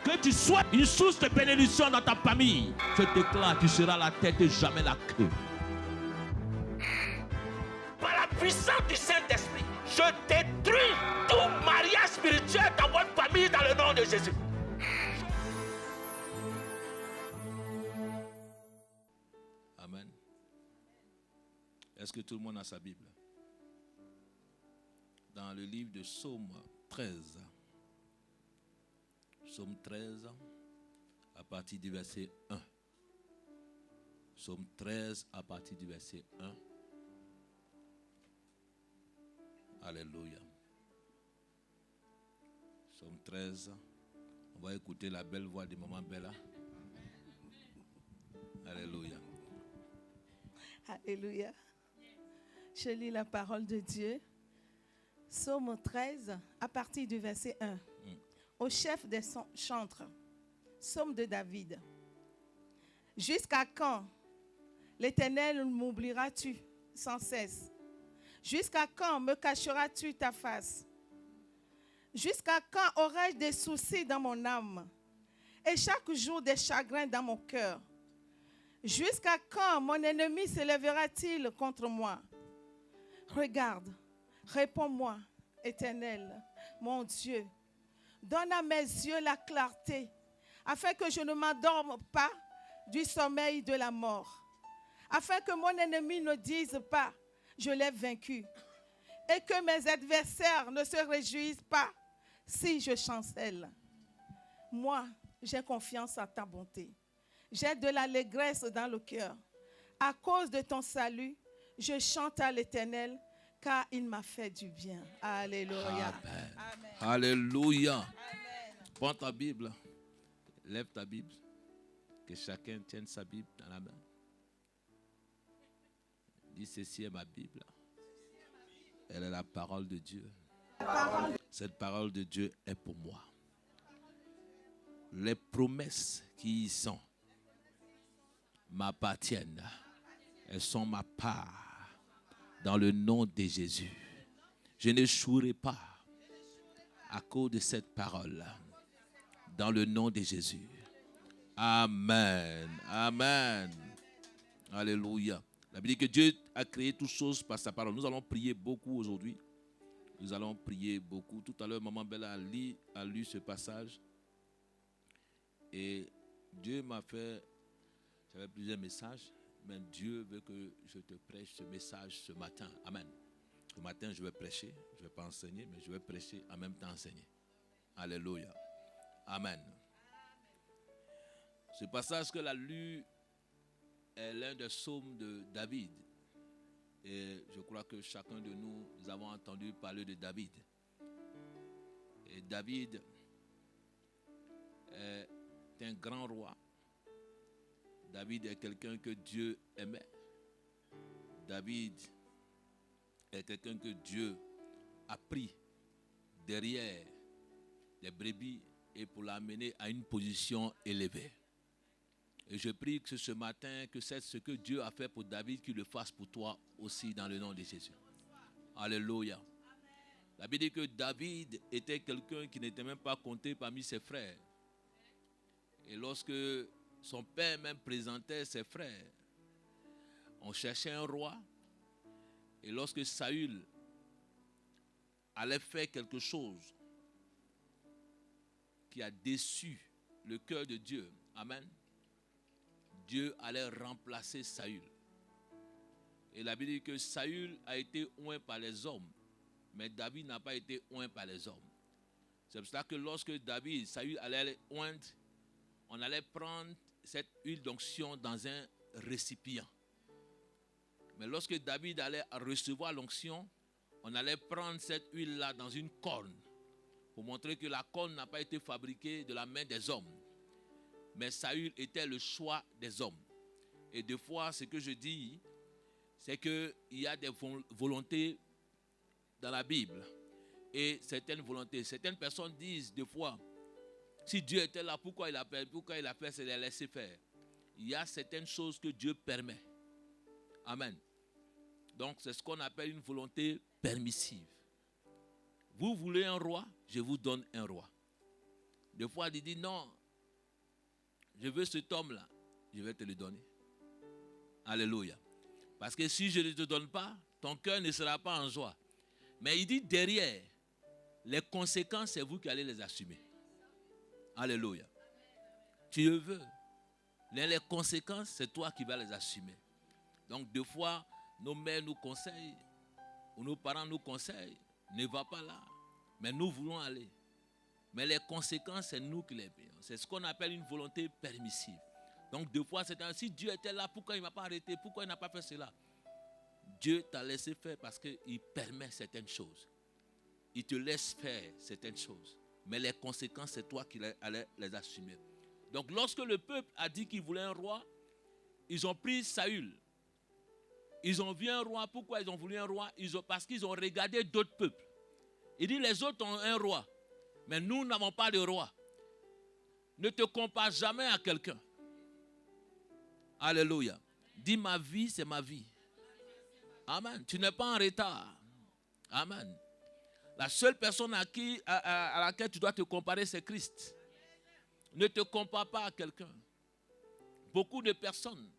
Que tu sois une source de bénédiction dans ta famille. Je déclare, tu seras la tête et jamais la queue. Par la puissance du Saint-Esprit, je détruis tout mariage spirituel dans votre famille dans le nom de Jésus. Amen. Est-ce que tout le monde a sa Bible? Dans le livre de Psaume 13. Psaume 13, à partir du verset 1. Psaume 13, à partir du verset 1. Alléluia. Psaume 13. On va écouter la belle voix de Maman Bella. Alléluia. Alléluia. Je lis la parole de Dieu. Psaume 13, à partir du verset 1. Au chef des chantres. Psaume de David. Jusqu'à quand, l'Éternel, m'oublieras-tu sans cesse? Jusqu'à quand me cacheras-tu ta face? Jusqu'à quand aurai-je des soucis dans mon âme et chaque jour des chagrins dans mon cœur? Jusqu'à quand mon ennemi s'élèvera-t-il contre moi? Regarde, réponds-moi, Éternel, mon Dieu. Donne à mes yeux la clarté, afin que je ne m'endorme pas du sommeil de la mort. Afin que mon ennemi ne dise pas, je l'ai vaincu. Et que mes adversaires ne se réjouissent pas si je chancelle. Moi, j'ai confiance en ta bonté. J'ai de l'allégresse dans le cœur. À cause de ton salut, je chante à l'Éternel, car il m'a fait du bien. Alléluia. Amen. Amen. Alléluia. Amen. Prends ta Bible. Lève ta Bible. Que chacun tienne sa Bible dans la main. Dis, ceci est ma Bible. Elle est la parole de Dieu. Cette parole de Dieu est pour moi. Les promesses qui y sont m'appartiennent. Elles sont ma part. Dans le nom de Jésus. Je n'échouerai pas à cause de cette parole. Dans le nom de Jésus. Amen. Amen. Alléluia. La Bible dit que Dieu a créé toutes choses par sa parole. Nous allons prier beaucoup aujourd'hui. Nous allons prier beaucoup. Tout à l'heure, Maman Bella a lu ce passage. Et Dieu m'a fait... J'avais plusieurs messages. Mais Dieu veut que je te prêche ce message ce matin. Amen. Ce matin, je vais prêcher. Je ne vais pas enseigner, mais je vais prêcher en même temps enseigner. Alléluia. Amen. Ce passage qu'elle a lu est l'un des psaumes de David. Et je crois que chacun de nous avons entendu parler de David. Et David est un grand roi. David est quelqu'un que Dieu aimait. David est quelqu'un que Dieu a pris derrière les brebis et pour l'amener à une position élevée. Et je prie que ce matin, que c'est ce que Dieu a fait pour David, qu'il le fasse pour toi aussi dans le nom de Jésus. Alléluia. La Bible dit que David était quelqu'un qui n'était même pas compté parmi ses frères. Et lorsque son père même présentait ses frères, on cherchait un roi. Et lorsque Saül allait faire quelque chose qui a déçu le cœur de Dieu, amen, Dieu allait remplacer Saül. Et la Bible dit que Saül a été oint par les hommes, mais David n'a pas été oint par les hommes. C'est pour cela que lorsque Saül allait oindre, on allait prendre cette huile d'onction dans un récipient. Mais lorsque David allait recevoir l'onction, on allait prendre cette huile-là dans une corne pour montrer que la corne n'a pas été fabriquée de la main des hommes. Mais Saül était le choix des hommes. Et des fois, ce que je dis, c'est qu'il y a des volontés dans la Bible. Et certaines volontés, certaines personnes disent des fois, si Dieu était là, pourquoi il a fait, c'est de les laisser faire. Il y a certaines choses que Dieu permet. Amen. Donc, c'est ce qu'on appelle une volonté permissive. Vous voulez un roi, je vous donne un roi. Des fois, il dit non, je veux cet homme-là, je vais te le donner. Alléluia. Parce que si je ne te donne pas, ton cœur ne sera pas en joie. Mais il dit derrière, les conséquences, c'est vous qui allez les assumer. Alléluia. Tu le veux. Les conséquences, c'est toi qui vas les assumer. Donc, des fois, nos mères nous conseillent, ou nos parents nous conseillent, ne va pas là. Mais nous voulons aller. Mais les conséquences, c'est nous qui les payons. C'est ce qu'on appelle une volonté permissive. Donc, des fois, c'est si Dieu était là, pourquoi il ne m'a pas arrêté? Pourquoi il n'a pas fait cela? Dieu t'a laissé faire parce qu'il permet certaines choses. Il te laisse faire certaines choses. Mais les conséquences, c'est toi qui allais les assumer. Donc, lorsque le peuple a dit qu'il voulait un roi, ils ont pris Saül. Ils ont vu un roi. Pourquoi ils ont voulu un roi? Parce qu'ils ont regardé d'autres peuples. Il dit, les autres ont un roi. Mais nous n'avons pas de roi. Ne te compare jamais à quelqu'un. Alléluia. Dis, ma vie, c'est ma vie. Amen. Tu n'es pas en retard. Amen. La seule personne à laquelle tu dois te comparer, c'est Christ. Ne te compare pas à quelqu'un. Beaucoup de personnes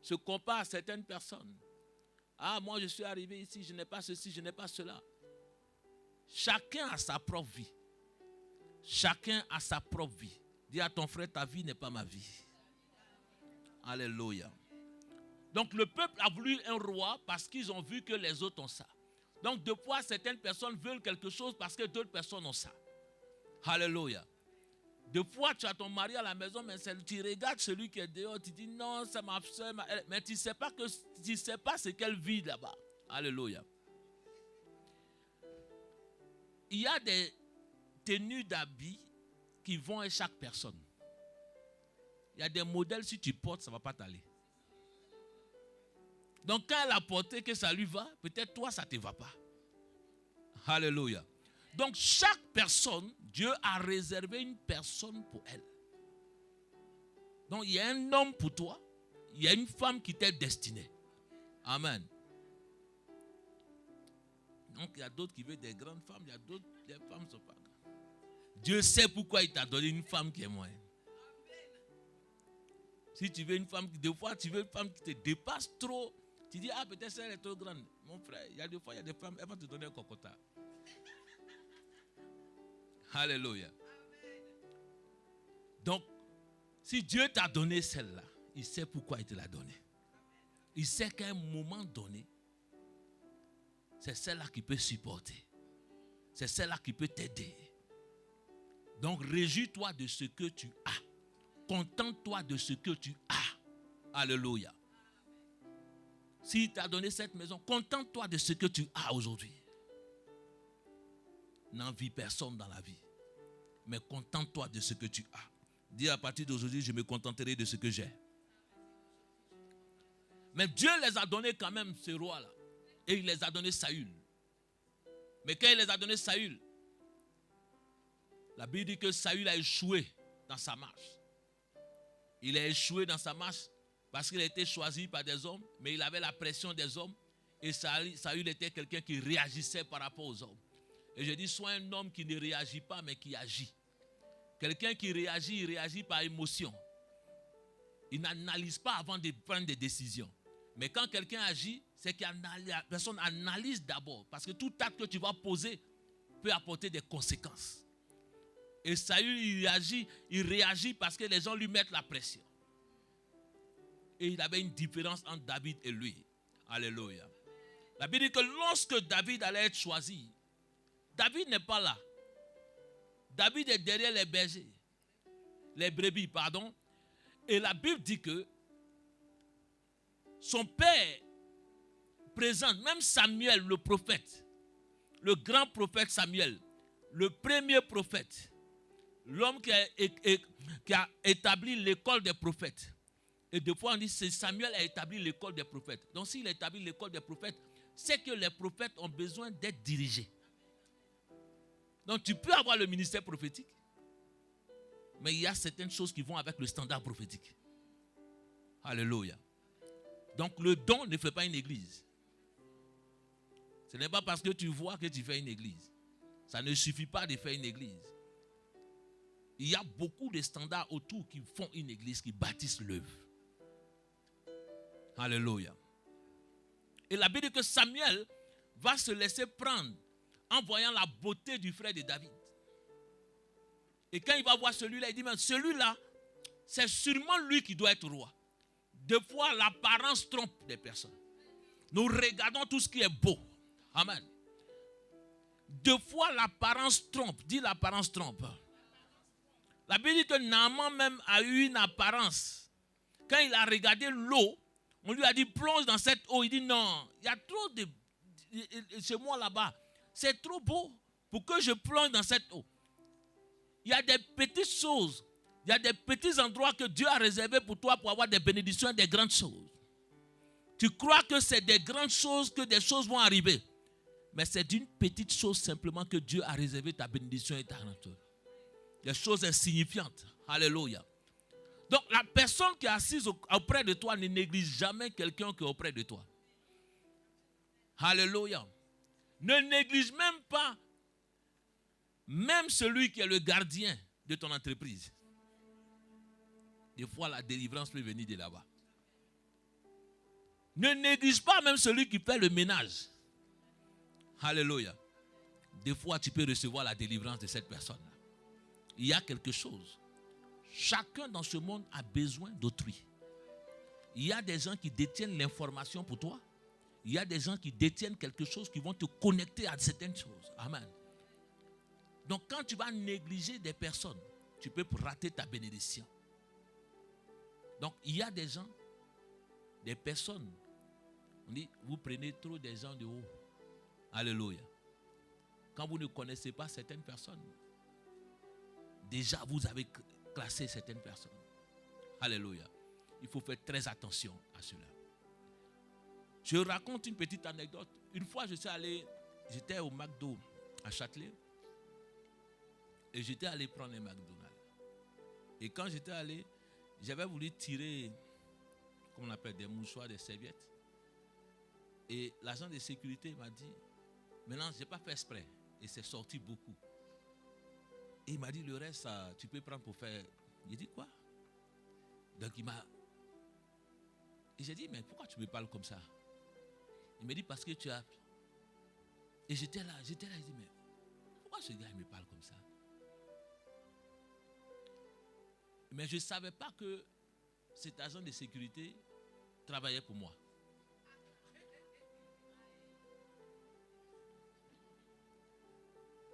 se comparent à certaines personnes. Ah, moi je suis arrivé ici, je n'ai pas ceci, je n'ai pas cela. Chacun a sa propre vie. Chacun a sa propre vie. Dis à ton frère, ta vie n'est pas ma vie. Alléluia. Donc le peuple a voulu un roi parce qu'ils ont vu que les autres ont ça. Donc de fois, certaines personnes veulent quelque chose parce que d'autres personnes ont ça. Alléluia. Des fois, tu as ton mari à la maison, mais tu regardes celui qui est dehors, tu dis non, c'est ma soeur, mais tu ne sais pas ce qu'elle vit là-bas. Alléluia. Il y a des tenues d'habits qui vont à chaque personne. Il y a des modèles, si tu portes, ça ne va pas t'aller. Donc quand elle a porté que ça lui va, peut-être toi, ça ne te va pas. Alléluia. Donc chaque personne, Dieu a réservé une personne pour elle. Donc il y a un homme pour toi, il y a une femme qui t'est destinée. Amen. Donc il y a d'autres qui veulent des grandes femmes, il y a d'autres, les femmes ne sont pas grandes. Dieu sait pourquoi il t'a donné une femme qui est moyenne. Si tu veux une femme, des fois tu veux une femme qui te dépasse trop, tu dis, ah peut-être elle est trop grande. Mon frère, il y a des fois, il y a des femmes, elles vont te donner un cocotat. Alléluia. Donc, si Dieu t'a donné celle-là, il sait pourquoi il te l'a donnée. Il sait qu'à un moment donné, c'est celle-là qui peut supporter. C'est celle-là qui peut t'aider. Donc, réjouis-toi de ce que tu as. Contente-toi de ce que tu as. Alléluia. S'il t'a donné cette maison, contente-toi de ce que tu as aujourd'hui. N'envie personne dans la vie. Mais contente-toi de ce que tu as. Dis à partir d'aujourd'hui, je me contenterai de ce que j'ai. Mais Dieu les a donnés quand même, ce roi-là. Et il les a donnés Saül. Mais quand il les a donnés Saül, la Bible dit que Saül a échoué dans sa marche. Il a échoué dans sa marche parce qu'il a été choisi par des hommes, mais il avait la pression des hommes. Et Saül était quelqu'un qui réagissait par rapport aux hommes. Et je dis, sois un homme qui ne réagit pas, mais qui agit. Quelqu'un qui réagit, il réagit par émotion. Il n'analyse pas avant de prendre des décisions. Mais quand quelqu'un agit, c'est que la personne analyse d'abord. Parce que tout acte que tu vas poser peut apporter des conséquences. Et Saül, il réagit parce que les gens lui mettent la pression. Et il avait une différence entre David et lui. Alléluia. La Bible dit que lorsque David allait être choisi, David n'est pas là. David est derrière les bergers. Les brebis, pardon. Et la Bible dit que son père présente, même Samuel, le prophète, le grand prophète Samuel, le premier prophète, l'homme qui a établi l'école des prophètes. Et des fois on dit que Samuel a établi l'école des prophètes. Donc s'il a établi l'école des prophètes, c'est que les prophètes ont besoin d'être dirigés. Donc tu peux avoir le ministère prophétique, mais il y a certaines choses qui vont avec le standard prophétique. Alléluia. Donc le don ne fait pas une église. Ce n'est pas parce que tu vois que tu fais une église. Ça ne suffit pas de faire une église. Il y a beaucoup de standards autour qui font une église, qui bâtissent l'œuvre. Alléluia. Et la Bible dit que Samuel va se laisser prendre en voyant la beauté du frère de David. Et quand il va voir celui-là, il dit, mais celui-là, c'est sûrement lui qui doit être roi. Des fois, l'apparence trompe des personnes. Nous regardons tout ce qui est beau. Amen. Deux fois, l'apparence trompe. Dis l'apparence trompe. La Bible dit que Naaman même a eu une apparence. Quand il a regardé l'eau, on lui a dit plonge dans cette eau. Il dit non, il y a trop de... Chez moi là-bas, c'est trop beau pour que je plonge dans cette eau. Il y a des petites choses, il y a des petits endroits que Dieu a réservés pour toi pour avoir des bénédictions et des grandes choses. Tu crois que c'est des grandes choses, que des choses vont arriver. Mais c'est d'une petite chose simplement que Dieu a réservé ta bénédiction et ta grandeur. Des choses insignifiantes. Alléluia. Donc la personne qui est assise auprès de toi ne néglige jamais quelqu'un qui est auprès de toi. Alléluia. Ne néglige même pas même celui qui est le gardien de ton entreprise. Des fois la délivrance peut venir de là-bas. Ne néglige pas même celui qui fait le ménage. Alléluia. Des fois tu peux recevoir la délivrance de cette personne-là. Il y a quelque chose. Chacun dans ce monde a besoin d'autrui. Il y a des gens qui détiennent l'information pour toi. Il y a des gens qui détiennent quelque chose qui vont te connecter à certaines choses. Amen. Donc quand tu vas négliger des personnes, tu peux rater ta bénédiction. Donc il y a des gens, des personnes, on dit, vous prenez trop des gens de haut. Alléluia. Quand vous ne connaissez pas certaines personnes, déjà vous avez classé certaines personnes. Alléluia. Il faut faire très attention à cela. Je raconte une petite anecdote. Une fois, j'étais au McDo à Châtelet et j'étais allé prendre un McDonald's. Et quand j'étais allé, j'avais voulu tirer, comment on appelle, des mouchoirs, des serviettes. Et l'agent de sécurité m'a dit, maintenant, je n'ai pas fait exprès. Et c'est sorti beaucoup. Et il m'a dit, le reste, ça, tu peux prendre pour faire... J'ai dit, quoi? Donc il m'a... Et j'ai dit, mais pourquoi tu me parles comme ça? Il m'a dit, parce que tu as... Et j'étais là, je dis, mais pourquoi ce gars il me parle comme ça? Mais je ne savais pas que cet agent de sécurité travaillait pour moi.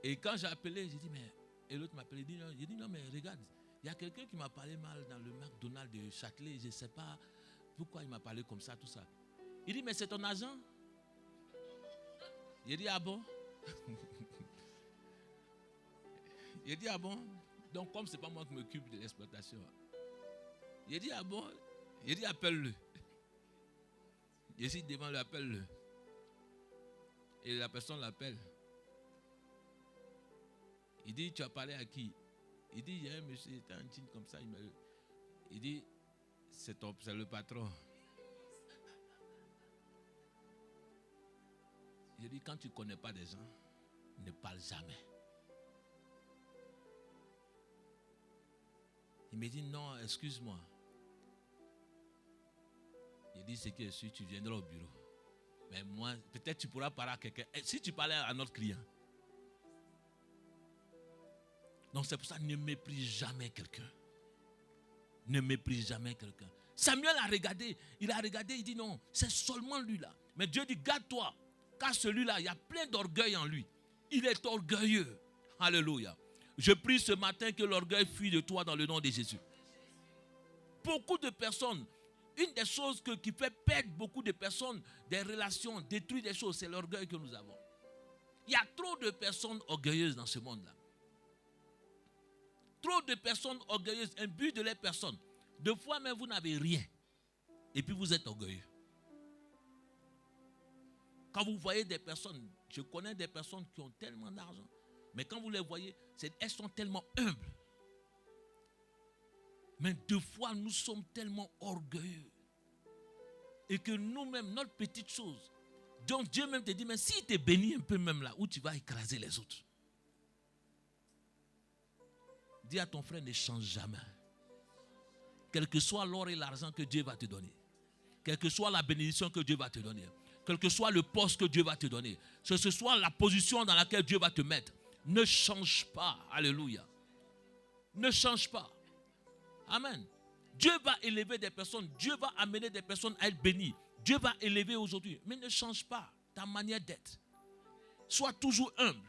Et quand j'ai appelé, j'ai dit, mais... Et l'autre m'a appelé, j'ai dit, non, mais regarde, il y a quelqu'un qui m'a parlé mal dans le McDonald's de Châtelet, je ne sais pas pourquoi il m'a parlé comme ça, tout ça. Il dit, mais c'est ton agent? J'ai dit, ah bon? J'ai dit, ah bon? Donc, comme ce n'est pas moi qui m'occupe de l'exploitation. J'ai dit, ah bon? J'ai dit, appelle-le. J'ai dit, devant lui, appelle-le. Et la personne l'appelle. Il dit, tu as parlé à qui? Il dit, il y a un monsieur, il était en jean comme ça. Il dit, c'est le patron. Je dis, quand tu ne connais pas des gens, ne parle jamais. Il me dit, non, excuse-moi. Il dit, c'est que je suis, tu viendras au bureau. Mais moi, peut-être tu pourras parler à quelqu'un. Si tu parlais à notre client. Donc c'est pour ça, ne méprise jamais quelqu'un. Ne méprise jamais quelqu'un. Samuel a regardé, il dit non, c'est seulement lui là. Mais Dieu dit, garde-toi, car celui-là, il y a plein d'orgueil en lui. Il est orgueilleux. Alléluia. Je prie ce matin que l'orgueil fuit de toi dans le nom de Jésus. Beaucoup de personnes, une des choses qui fait perdre beaucoup de personnes, des relations, détruire des choses, c'est l'orgueil que nous avons. Il y a trop de personnes orgueilleuses dans ce monde-là. Trop de personnes orgueilleuses, un but de les personnes. Deux fois même, vous n'avez rien. Et puis vous êtes orgueilleux. Quand vous voyez des personnes, je connais des personnes qui ont tellement d'argent, mais quand vous les voyez, elles sont tellement humbles. Mais deux fois, nous sommes tellement orgueilleux. Et que nous-mêmes, notre petite chose, donc Dieu même te dit, mais s'il te bénit un peu même là, où tu vas écraser les autres. Dis à ton frère, ne change jamais. Quel que soit l'or et l'argent que Dieu va te donner, quelle que soit la bénédiction que Dieu va te donner, quel que soit le poste que Dieu va te donner, que ce soit la position dans laquelle Dieu va te mettre, ne change pas. Alléluia. Ne change pas. Amen. Dieu va élever des personnes. Dieu va amener des personnes à être bénies. Dieu va élever aujourd'hui. Mais ne change pas ta manière d'être. Sois toujours humble.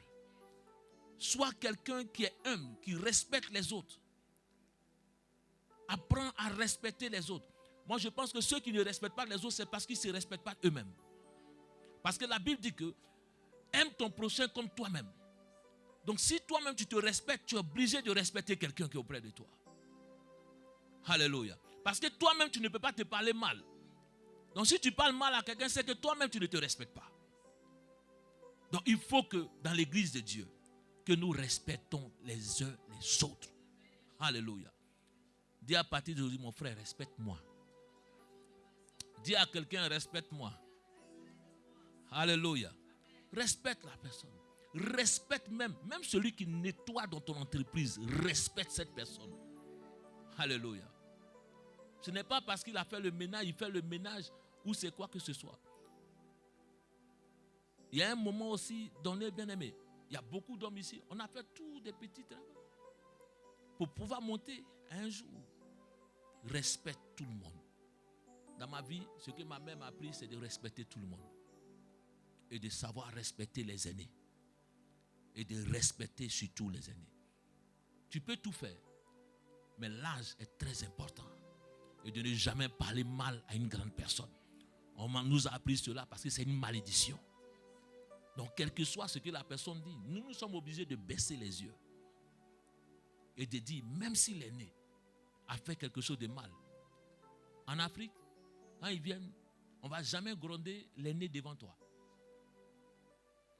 Sois quelqu'un qui est humble, qui respecte les autres. Apprends à respecter les autres. Moi, je pense que ceux qui ne respectent pas les autres, c'est parce qu'ils ne se respectent pas eux-mêmes. Parce que la Bible dit que aime ton prochain comme toi-même. Donc, si toi-même tu te respectes, tu es obligé de respecter quelqu'un qui est auprès de toi. Alléluia. Parce que toi-même, tu ne peux pas te parler mal. Donc, si tu parles mal à quelqu'un, c'est que toi-même, tu ne te respectes pas. Donc, il faut que dans l'église de Dieu, que nous respectons les uns les autres. Alléluia. Dis à partir d'aujourd'hui, mon frère, respecte-moi. Dis à quelqu'un, respecte-moi. Alléluia. Respecte la personne. Respecte même celui qui nettoie dans ton entreprise. Respecte cette personne. Alléluia. Ce n'est pas parce qu'il a fait le ménage, il fait le ménage ou c'est quoi que ce soit. Il y a un moment aussi donné, bien aimé. Il y a beaucoup d'hommes ici. On a fait tous des petits travaux pour pouvoir monter un jour. Respecte tout le monde. Dans ma vie, ce que ma mère m'a appris, c'est de respecter tout le monde. Et de savoir respecter les aînés. Et de respecter surtout les aînés. Tu peux tout faire. Mais l'âge est très important. Et de ne jamais parler mal à une grande personne. On nous a appris cela parce que c'est une malédiction. Donc, quel que soit ce que la personne dit, nous sommes obligés de baisser les yeux. Et de dire, même si l'aîné a fait quelque chose de mal. En Afrique, quand ils viennent, on ne va jamais gronder l'aîné devant toi.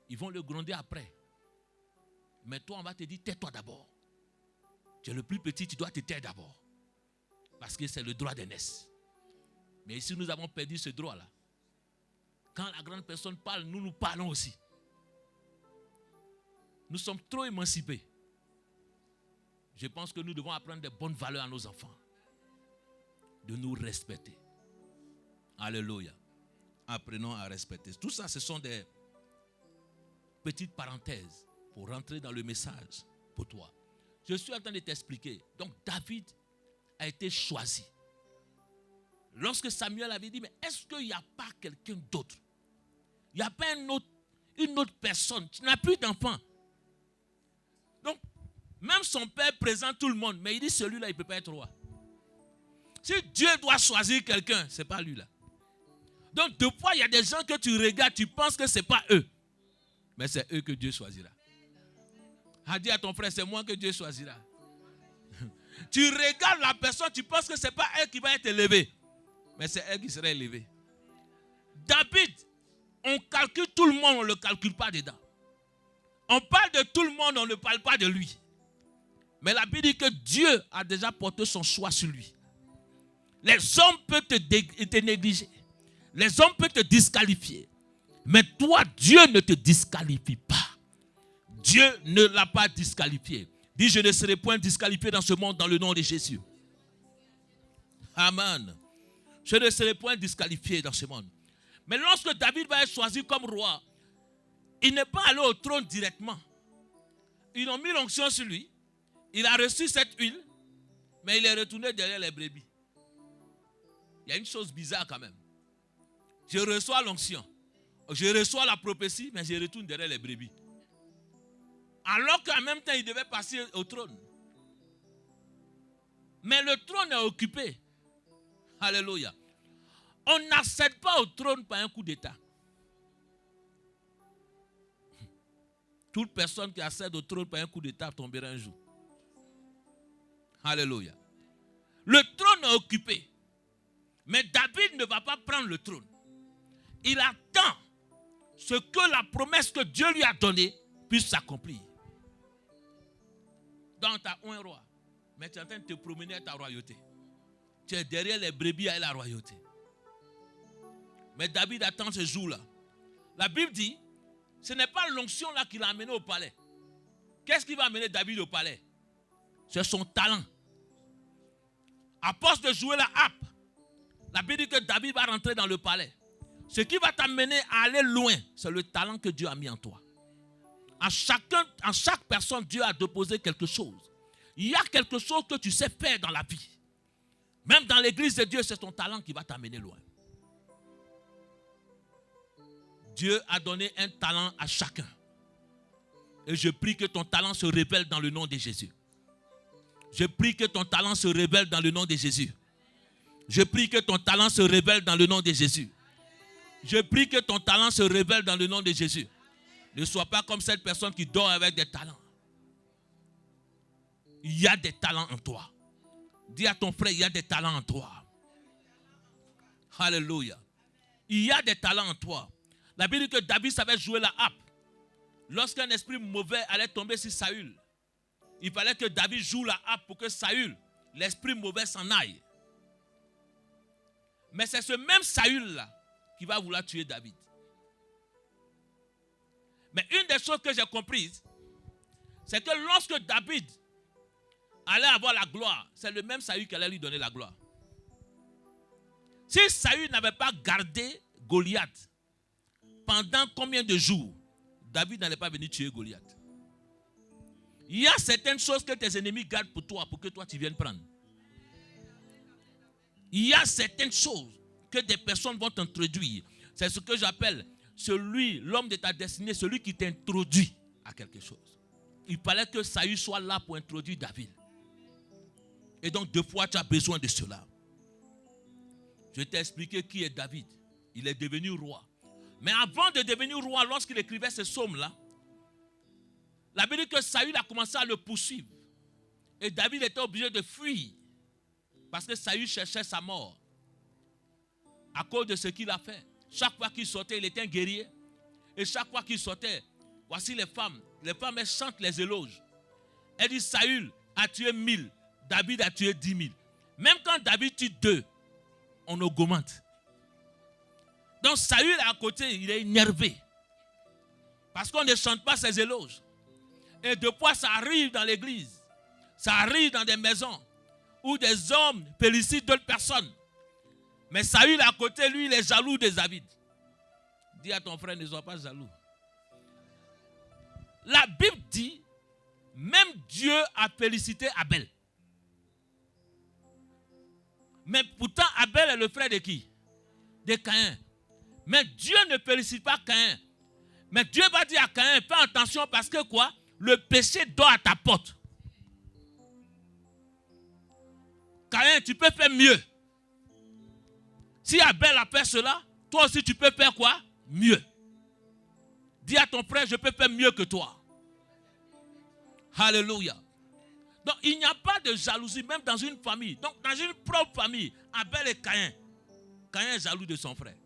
Ils vont le gronder après. Mais toi, on va te dire, tais-toi d'abord. Tu es le plus petit, tu dois te taire d'abord. Parce que c'est le droit d'aînesse. Mais ici, nous avons perdu ce droit-là. Quand la grande personne parle, nous parlons aussi. Nous sommes trop émancipés. Je pense que nous devons apprendre des bonnes valeurs à nos enfants. De nous respecter. Alléluia. Apprenons à respecter. Tout ça, ce sont des petites parenthèses pour rentrer dans le message pour toi. Je suis en train de t'expliquer. Donc, David a été choisi. Lorsque Samuel avait dit, mais est-ce qu'il n'y a pas quelqu'un d'autre? Il n'y a pas une autre personne. Tu n'as plus d'enfant. Donc, même son père présente tout le monde, mais il dit, celui-là, il ne peut pas être roi. Si Dieu doit choisir quelqu'un, ce n'est pas lui là. Donc, deux fois, il y a des gens que tu regardes, tu penses que ce n'est pas eux. Mais c'est eux que Dieu choisira. Dis à ton frère, c'est moi que Dieu choisira. Tu regardes la personne, tu penses que ce n'est pas elle qui va être élevée. Mais c'est elle qui sera élevée. David, on calcule tout le monde, on ne le calcule pas dedans. On parle de tout le monde, on ne parle pas de lui. Mais la Bible dit que Dieu a déjà porté son choix sur lui. Les hommes peuvent te négliger. Les hommes peuvent te disqualifier. Mais toi, Dieu ne te disqualifie pas. Dieu ne l'a pas disqualifié. Dis, je ne serai point disqualifié dans ce monde dans le nom de Jésus. Amen. Je ne serai point disqualifié dans ce monde. Mais lorsque David va être choisi comme roi, il n'est pas allé au trône directement. Ils ont mis l'onction sur lui. Il a reçu cette huile, mais il est retourné derrière les brebis. Il y a une chose bizarre quand même. Je reçois l'onction. Je reçois la prophétie, mais je retourne derrière les brebis. Alors qu'en même temps, il devait passer au trône. Mais le trône est occupé. Alléluia. On n'accède pas au trône par un coup d'état. Toute personne qui accède au trône par un coup d'état tombera un jour. Alléluia. Le trône est occupé. Mais David ne va pas prendre le trône. Il attend ce que la promesse que Dieu lui a donnée puisse s'accomplir. Donc tu as un roi. Mais tu es en train de te promener à ta royauté. Tu es derrière les brebis à la royauté. Mais David attend ce jour-là. La Bible dit, ce n'est pas l'onction là qui l'a amené au palais. Qu'est-ce qui va amener David au palais? c'est son talent. À force de jouer la harpe, la Bible dit que David va rentrer dans le palais. Ce qui va t'amener à aller loin, c'est le talent que Dieu a mis en toi. En chaque personne, Dieu a déposé quelque chose. Il y a quelque chose que tu sais faire dans la vie. Même dans l'église de Dieu, c'est ton talent qui va t'amener loin. Dieu a donné un talent à chacun. Et je prie que ton talent se révèle dans le nom de Jésus. Je prie que ton talent se révèle dans le nom de Jésus. Je prie que ton talent se révèle dans le nom de Jésus. Je prie que ton talent se révèle dans le nom de Jésus. Ne sois pas comme cette personne qui dort avec des talents. Il y a des talents en toi. Dis à ton frère, il y a des talents en toi. Alléluia. Il y a des talents en toi. La Bible dit que David savait jouer la harpe. Lorsqu'un esprit mauvais allait tomber sur Saül, il fallait que David joue la harpe pour que Saül, l'esprit mauvais, s'en aille. Mais c'est ce même Saül-là qui va vouloir tuer David. Mais une des choses que j'ai comprises, c'est que lorsque David allait avoir la gloire, c'est le même Saül qui allait lui donner la gloire. Si Saül n'avait pas gardé Goliath pendant combien de jours, David n'allait pas venir tuer Goliath. Il y a certaines choses que tes ennemis gardent pour toi, pour que toi tu viennes prendre. Il y a certaines choses que des personnes vont t'introduire. C'est ce que j'appelle l'homme de ta destinée, celui qui t'introduit à quelque chose. Il fallait que Saül soit là pour introduire David. Et donc, deux fois, tu as besoin de cela. Je t'ai expliqué qui est David. Il est devenu roi. Mais avant de devenir roi, lorsqu'il écrivait ce psaume-là, la Bible dit que Saül a commencé à le poursuivre. Et David était obligé de fuir. Parce que Saül cherchait sa mort. À cause de ce qu'il a fait. Chaque fois qu'il sortait, il était un guerrier. Et chaque fois qu'il sortait, voici les femmes. Les femmes, elles chantent les éloges. Elles disent, Saül a tué 1000. David a tué 10 000. Même quand David tue 2, on augmente. Donc Saül à côté, il est énervé. Parce qu'on ne chante pas ses éloges. Et de fois, ça arrive dans l'église. Ça arrive dans des maisons. Où des hommes félicitent d'autres personnes. Mais Saül à côté, lui, il est jaloux de David. Dis à ton frère, ne sois pas jaloux. La Bible dit, même Dieu a félicité Abel. Mais pourtant, Abel est le frère de qui? De Caïn. Mais Dieu ne félicite pas Caïn. Mais Dieu va dire à Caïn, fais attention parce que quoi? Le péché dort à ta porte. Caïn, tu peux faire mieux. Si Abel a fait cela, toi aussi tu peux faire quoi? Mieux. Dis à ton frère, je peux faire mieux que toi. Alléluia. Donc il n'y a pas de jalousie, même dans une famille. Donc dans une propre famille, Abel et Caïn. Caïn est jaloux de son frère.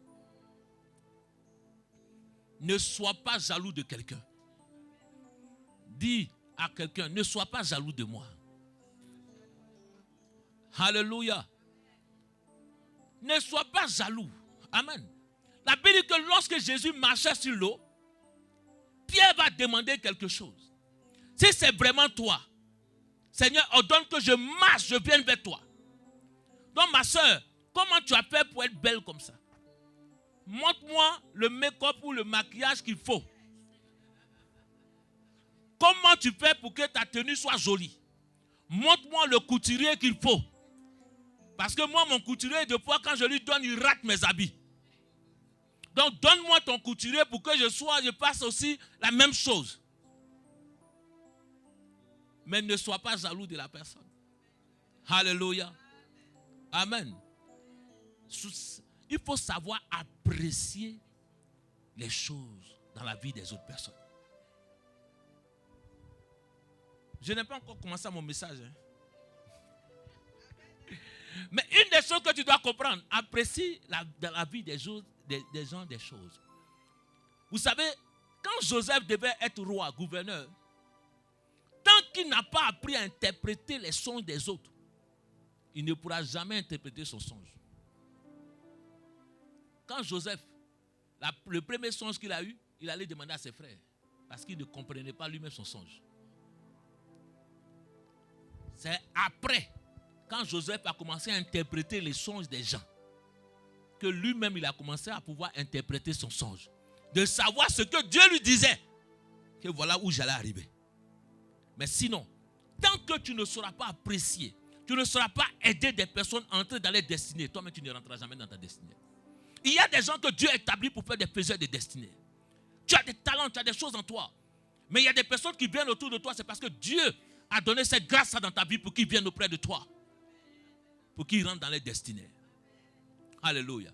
Ne sois pas jaloux de quelqu'un. Dis à quelqu'un, ne sois pas jaloux de moi. Alléluia. Ne sois pas jaloux. Amen. La Bible dit que lorsque Jésus marchait sur l'eau, Pierre va demander quelque chose. Si c'est vraiment toi, Seigneur, ordonne que je marche, je vienne vers toi. Donc ma soeur, comment tu as fait pour être belle comme ça? Montre-moi le make-up ou le maquillage qu'il faut. Comment tu fais pour que ta tenue soit jolie? Montre-moi le couturier qu'il faut. Parce que moi, mon couturier, de fois, quand je lui donne, il rate mes habits. Donc, donne-moi ton couturier pour que je fasse aussi la même chose. Mais ne sois pas jaloux de la personne. Alléluia. Amen. Il faut savoir apprécier les choses dans la vie des autres personnes. Je n'ai pas encore commencé mon message. Mais une des choses que tu dois comprendre, apprécie dans la vie des gens des choses. Vous savez, quand Joseph devait être roi, gouverneur, tant qu'il n'a pas appris à interpréter les songes des autres, il ne pourra jamais interpréter son songe. Quand Joseph, le premier songe qu'il a eu, il allait demander à ses frères, parce qu'il ne comprenait pas lui-même son songe. C'est après, quand Joseph a commencé à interpréter les songes des gens, que lui-même il a commencé à pouvoir interpréter son songe. De savoir ce que Dieu lui disait. Que voilà où j'allais arriver. Mais sinon, tant que tu ne sauras pas apprécier, tu ne sauras pas aider des personnes à entrer dans les destinées, toi-même tu ne rentreras jamais dans ta destinée. Il y a des gens que Dieu établit pour faire des faiseurs de destinée. Tu as des talents, tu as des choses en toi. Mais il y a des personnes qui viennent autour de toi, c'est parce que Dieu a donné cette grâce dans ta vie pour qu'ils viennent auprès de toi. Pour qu'ils rentrent dans les destinées. Alléluia.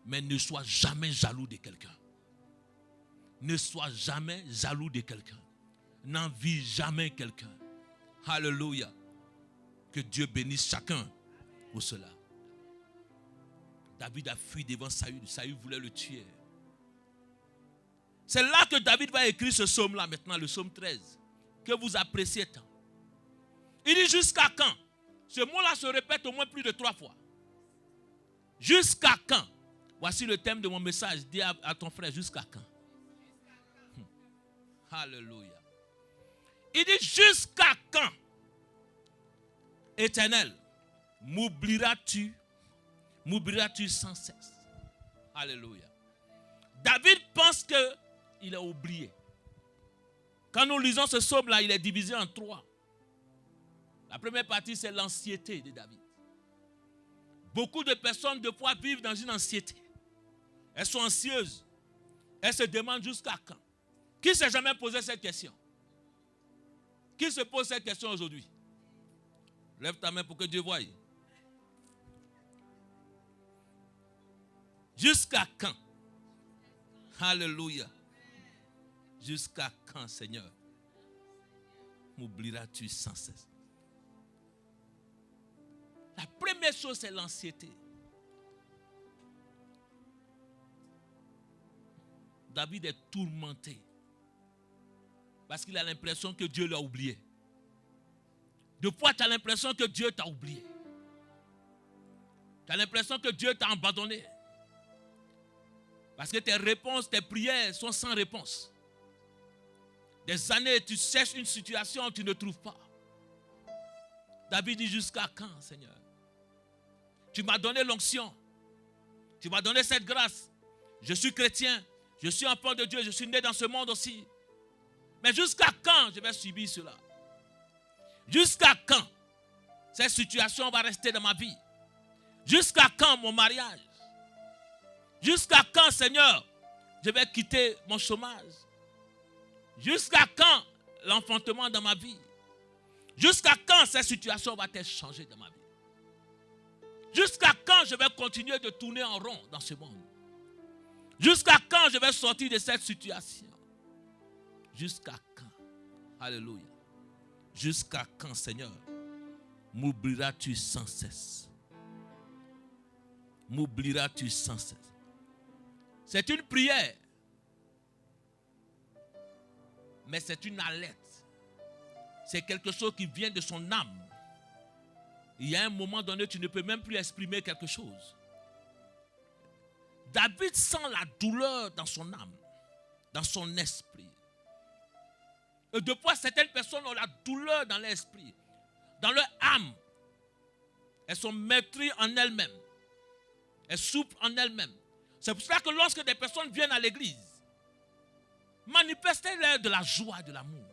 Mais ne sois jamais jaloux de quelqu'un. Ne sois jamais jaloux de quelqu'un. N'envie jamais quelqu'un. Alléluia. Que Dieu bénisse chacun pour cela. David a fui devant Saül. Saül voulait le tuer. C'est là que David va écrire ce psaume-là maintenant, le psaume 13, que vous appréciez tant. Il dit jusqu'à quand? Ce mot-là se répète au moins plus de 3 fois. Jusqu'à quand? Voici le thème de mon message. Dis à ton frère, jusqu'à quand? Alléluia. Il dit jusqu'à quand? Éternel, m'oublieras-tu sans cesse? Alléluia. David pense qu'il a oublié. Quand nous lisons ce psaume-là, il est divisé en 3. La première partie, c'est l'anxiété de David. Beaucoup de personnes, de fois, vivent dans une anxiété. Elles sont anxieuses. Elles se demandent jusqu'à quand. Qui ne s'est jamais posé cette question? Qui se pose cette question aujourd'hui? Lève ta main pour que Dieu voie. Jusqu'à quand? Alléluia. Jusqu'à quand, Seigneur, m'oublieras-tu sans cesse? La première chose, c'est l'anxiété. David est tourmenté parce qu'il a l'impression que Dieu l'a oublié. De fois, tu as l'impression que Dieu t'a oublié. Tu as l'impression que Dieu t'a abandonné. Parce que tes réponses, tes prières sont sans réponse. Des années, tu cherches une situation, tu ne trouves pas. David dit jusqu'à quand, Seigneur? Tu m'as donné l'onction. Tu m'as donné cette grâce. Je suis chrétien. Je suis enfant de Dieu. Je suis né dans ce monde aussi. Mais jusqu'à quand je vais subir cela? Jusqu'à quand cette situation va rester dans ma vie? Jusqu'à quand mon mariage? Jusqu'à quand, Seigneur, je vais quitter mon chômage? Jusqu'à quand l'enfantement dans ma vie? Jusqu'à quand cette situation va être changée dans ma vie? Jusqu'à quand je vais continuer de tourner en rond dans ce monde? Jusqu'à quand je vais sortir de cette situation? Jusqu'à quand? Alléluia. Jusqu'à quand, Seigneur, m'oublieras-tu sans cesse? M'oublieras-tu sans cesse? C'est une prière. Mais c'est une alerte. C'est quelque chose qui vient de son âme. Il y a un moment donné, tu ne peux même plus exprimer quelque chose. David sent la douleur dans son âme, dans son esprit. Et de fois, certaines personnes ont la douleur dans l'esprit, dans leur âme. Elles sont maîtrises en elles-mêmes. Elles souffrent en elles-mêmes. C'est pour cela que lorsque des personnes viennent à l'église, manifestez-leur de la joie, de l'amour.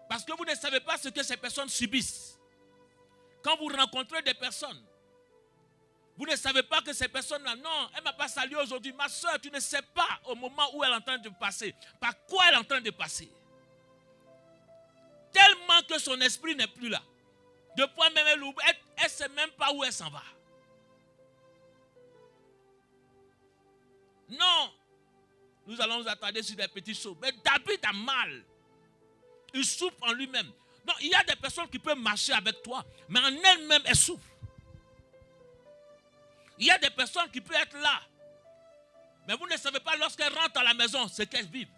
Parce que vous ne savez pas ce que ces personnes subissent. Quand vous rencontrez des personnes, vous ne savez pas que ces personnes-là, non, elle ne m'a pas salué aujourd'hui. Ma soeur, tu ne sais pas au moment où elle est en train de passer, par quoi elle est en train de passer. Tellement que son esprit n'est plus là. De fois même, elle ne sait même pas où elle s'en va. Non, nous allons nous attarder sur des petites choses. Mais David a mal. Il souffre en lui-même. Non, il y a des personnes qui peuvent marcher avec toi, mais en elles-mêmes, elles souffrent. Il y a des personnes qui peuvent être là, mais vous ne savez pas lorsqu'elles rentrent à la maison ce qu'elles vivent.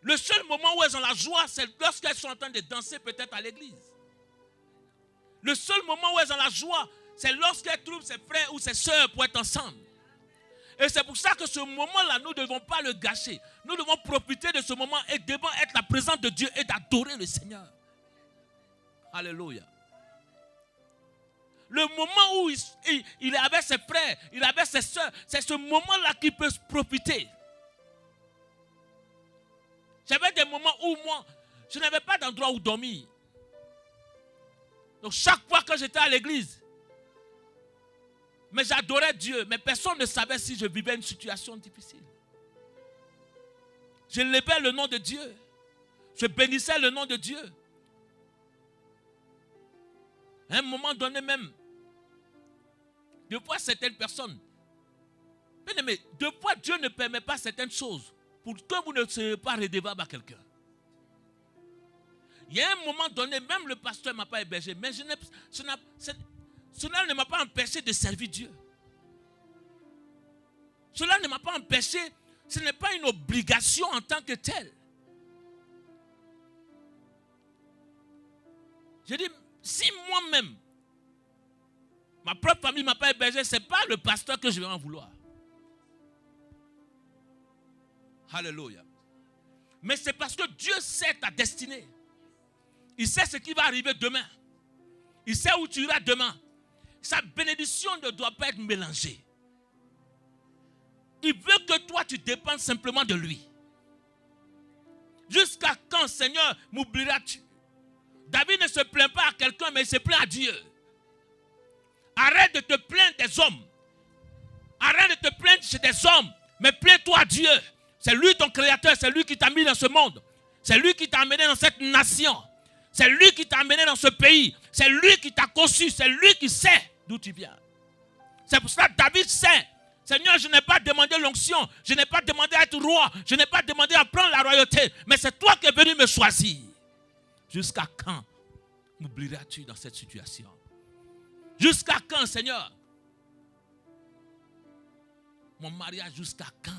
Le seul moment où elles ont la joie, c'est lorsqu'elles sont en train de danser peut-être à l'église. Le seul moment où elles ont la joie, c'est lorsqu'elles trouvent ses frères ou ses soeurs pour être ensemble. Et c'est pour ça que ce moment-là, nous ne devons pas le gâcher. Nous devons profiter de ce moment et devons être la présence de Dieu et d'adorer le Seigneur. Alléluia. Le moment où il est avec ses frères, il est avec ses soeurs, c'est ce moment-là qu'il peut profiter. J'avais des moments où moi, je n'avais pas d'endroit où dormir. Donc chaque fois que j'étais à l'église, mais j'adorais Dieu, mais personne ne savait si je vivais une situation difficile. Je levais le nom de Dieu. Je bénissais le nom de Dieu. À un moment donné même, deux fois certaines personnes, mais deux fois Dieu ne permet pas certaines choses pour que vous ne soyez pas redevable à quelqu'un. Il y a un moment donné, même le pasteur ne m'a pas hébergé, mais cela ne m'a pas empêché de servir Dieu. Cela ne m'a pas empêché, ce n'est pas une obligation en tant que telle. Je dis, si moi-même, ma propre famille ne m'a pas hébergé, ce n'est pas le pasteur que je vais en vouloir. Alléluia. Mais c'est parce que Dieu sait ta destinée. Il sait ce qui va arriver demain. Il sait où tu iras demain. Sa bénédiction ne doit pas être mélangée. Il veut que toi tu dépendes simplement de lui. Jusqu'à quand, Seigneur, m'oublieras-tu? David ne se plaint pas à quelqu'un, mais il se plaint à Dieu. Arrête de te plaindre des hommes. Arrête de te plaindre chez des hommes. Mais plains-toi à Dieu. C'est lui ton créateur. C'est lui qui t'a mis dans ce monde. C'est lui qui t'a amené dans cette nation. C'est lui qui t'a amené dans ce pays. C'est lui qui t'a conçu. C'est lui qui sait d'où tu viens. C'est pour cela que David sait. Seigneur, je n'ai pas demandé l'onction. Je n'ai pas demandé à être roi. Je n'ai pas demandé à prendre la royauté. Mais c'est toi qui es venu me choisir. Jusqu'à quand m'oublieras-tu dans cette situation? Jusqu'à quand, Seigneur? Mon mariage, jusqu'à quand?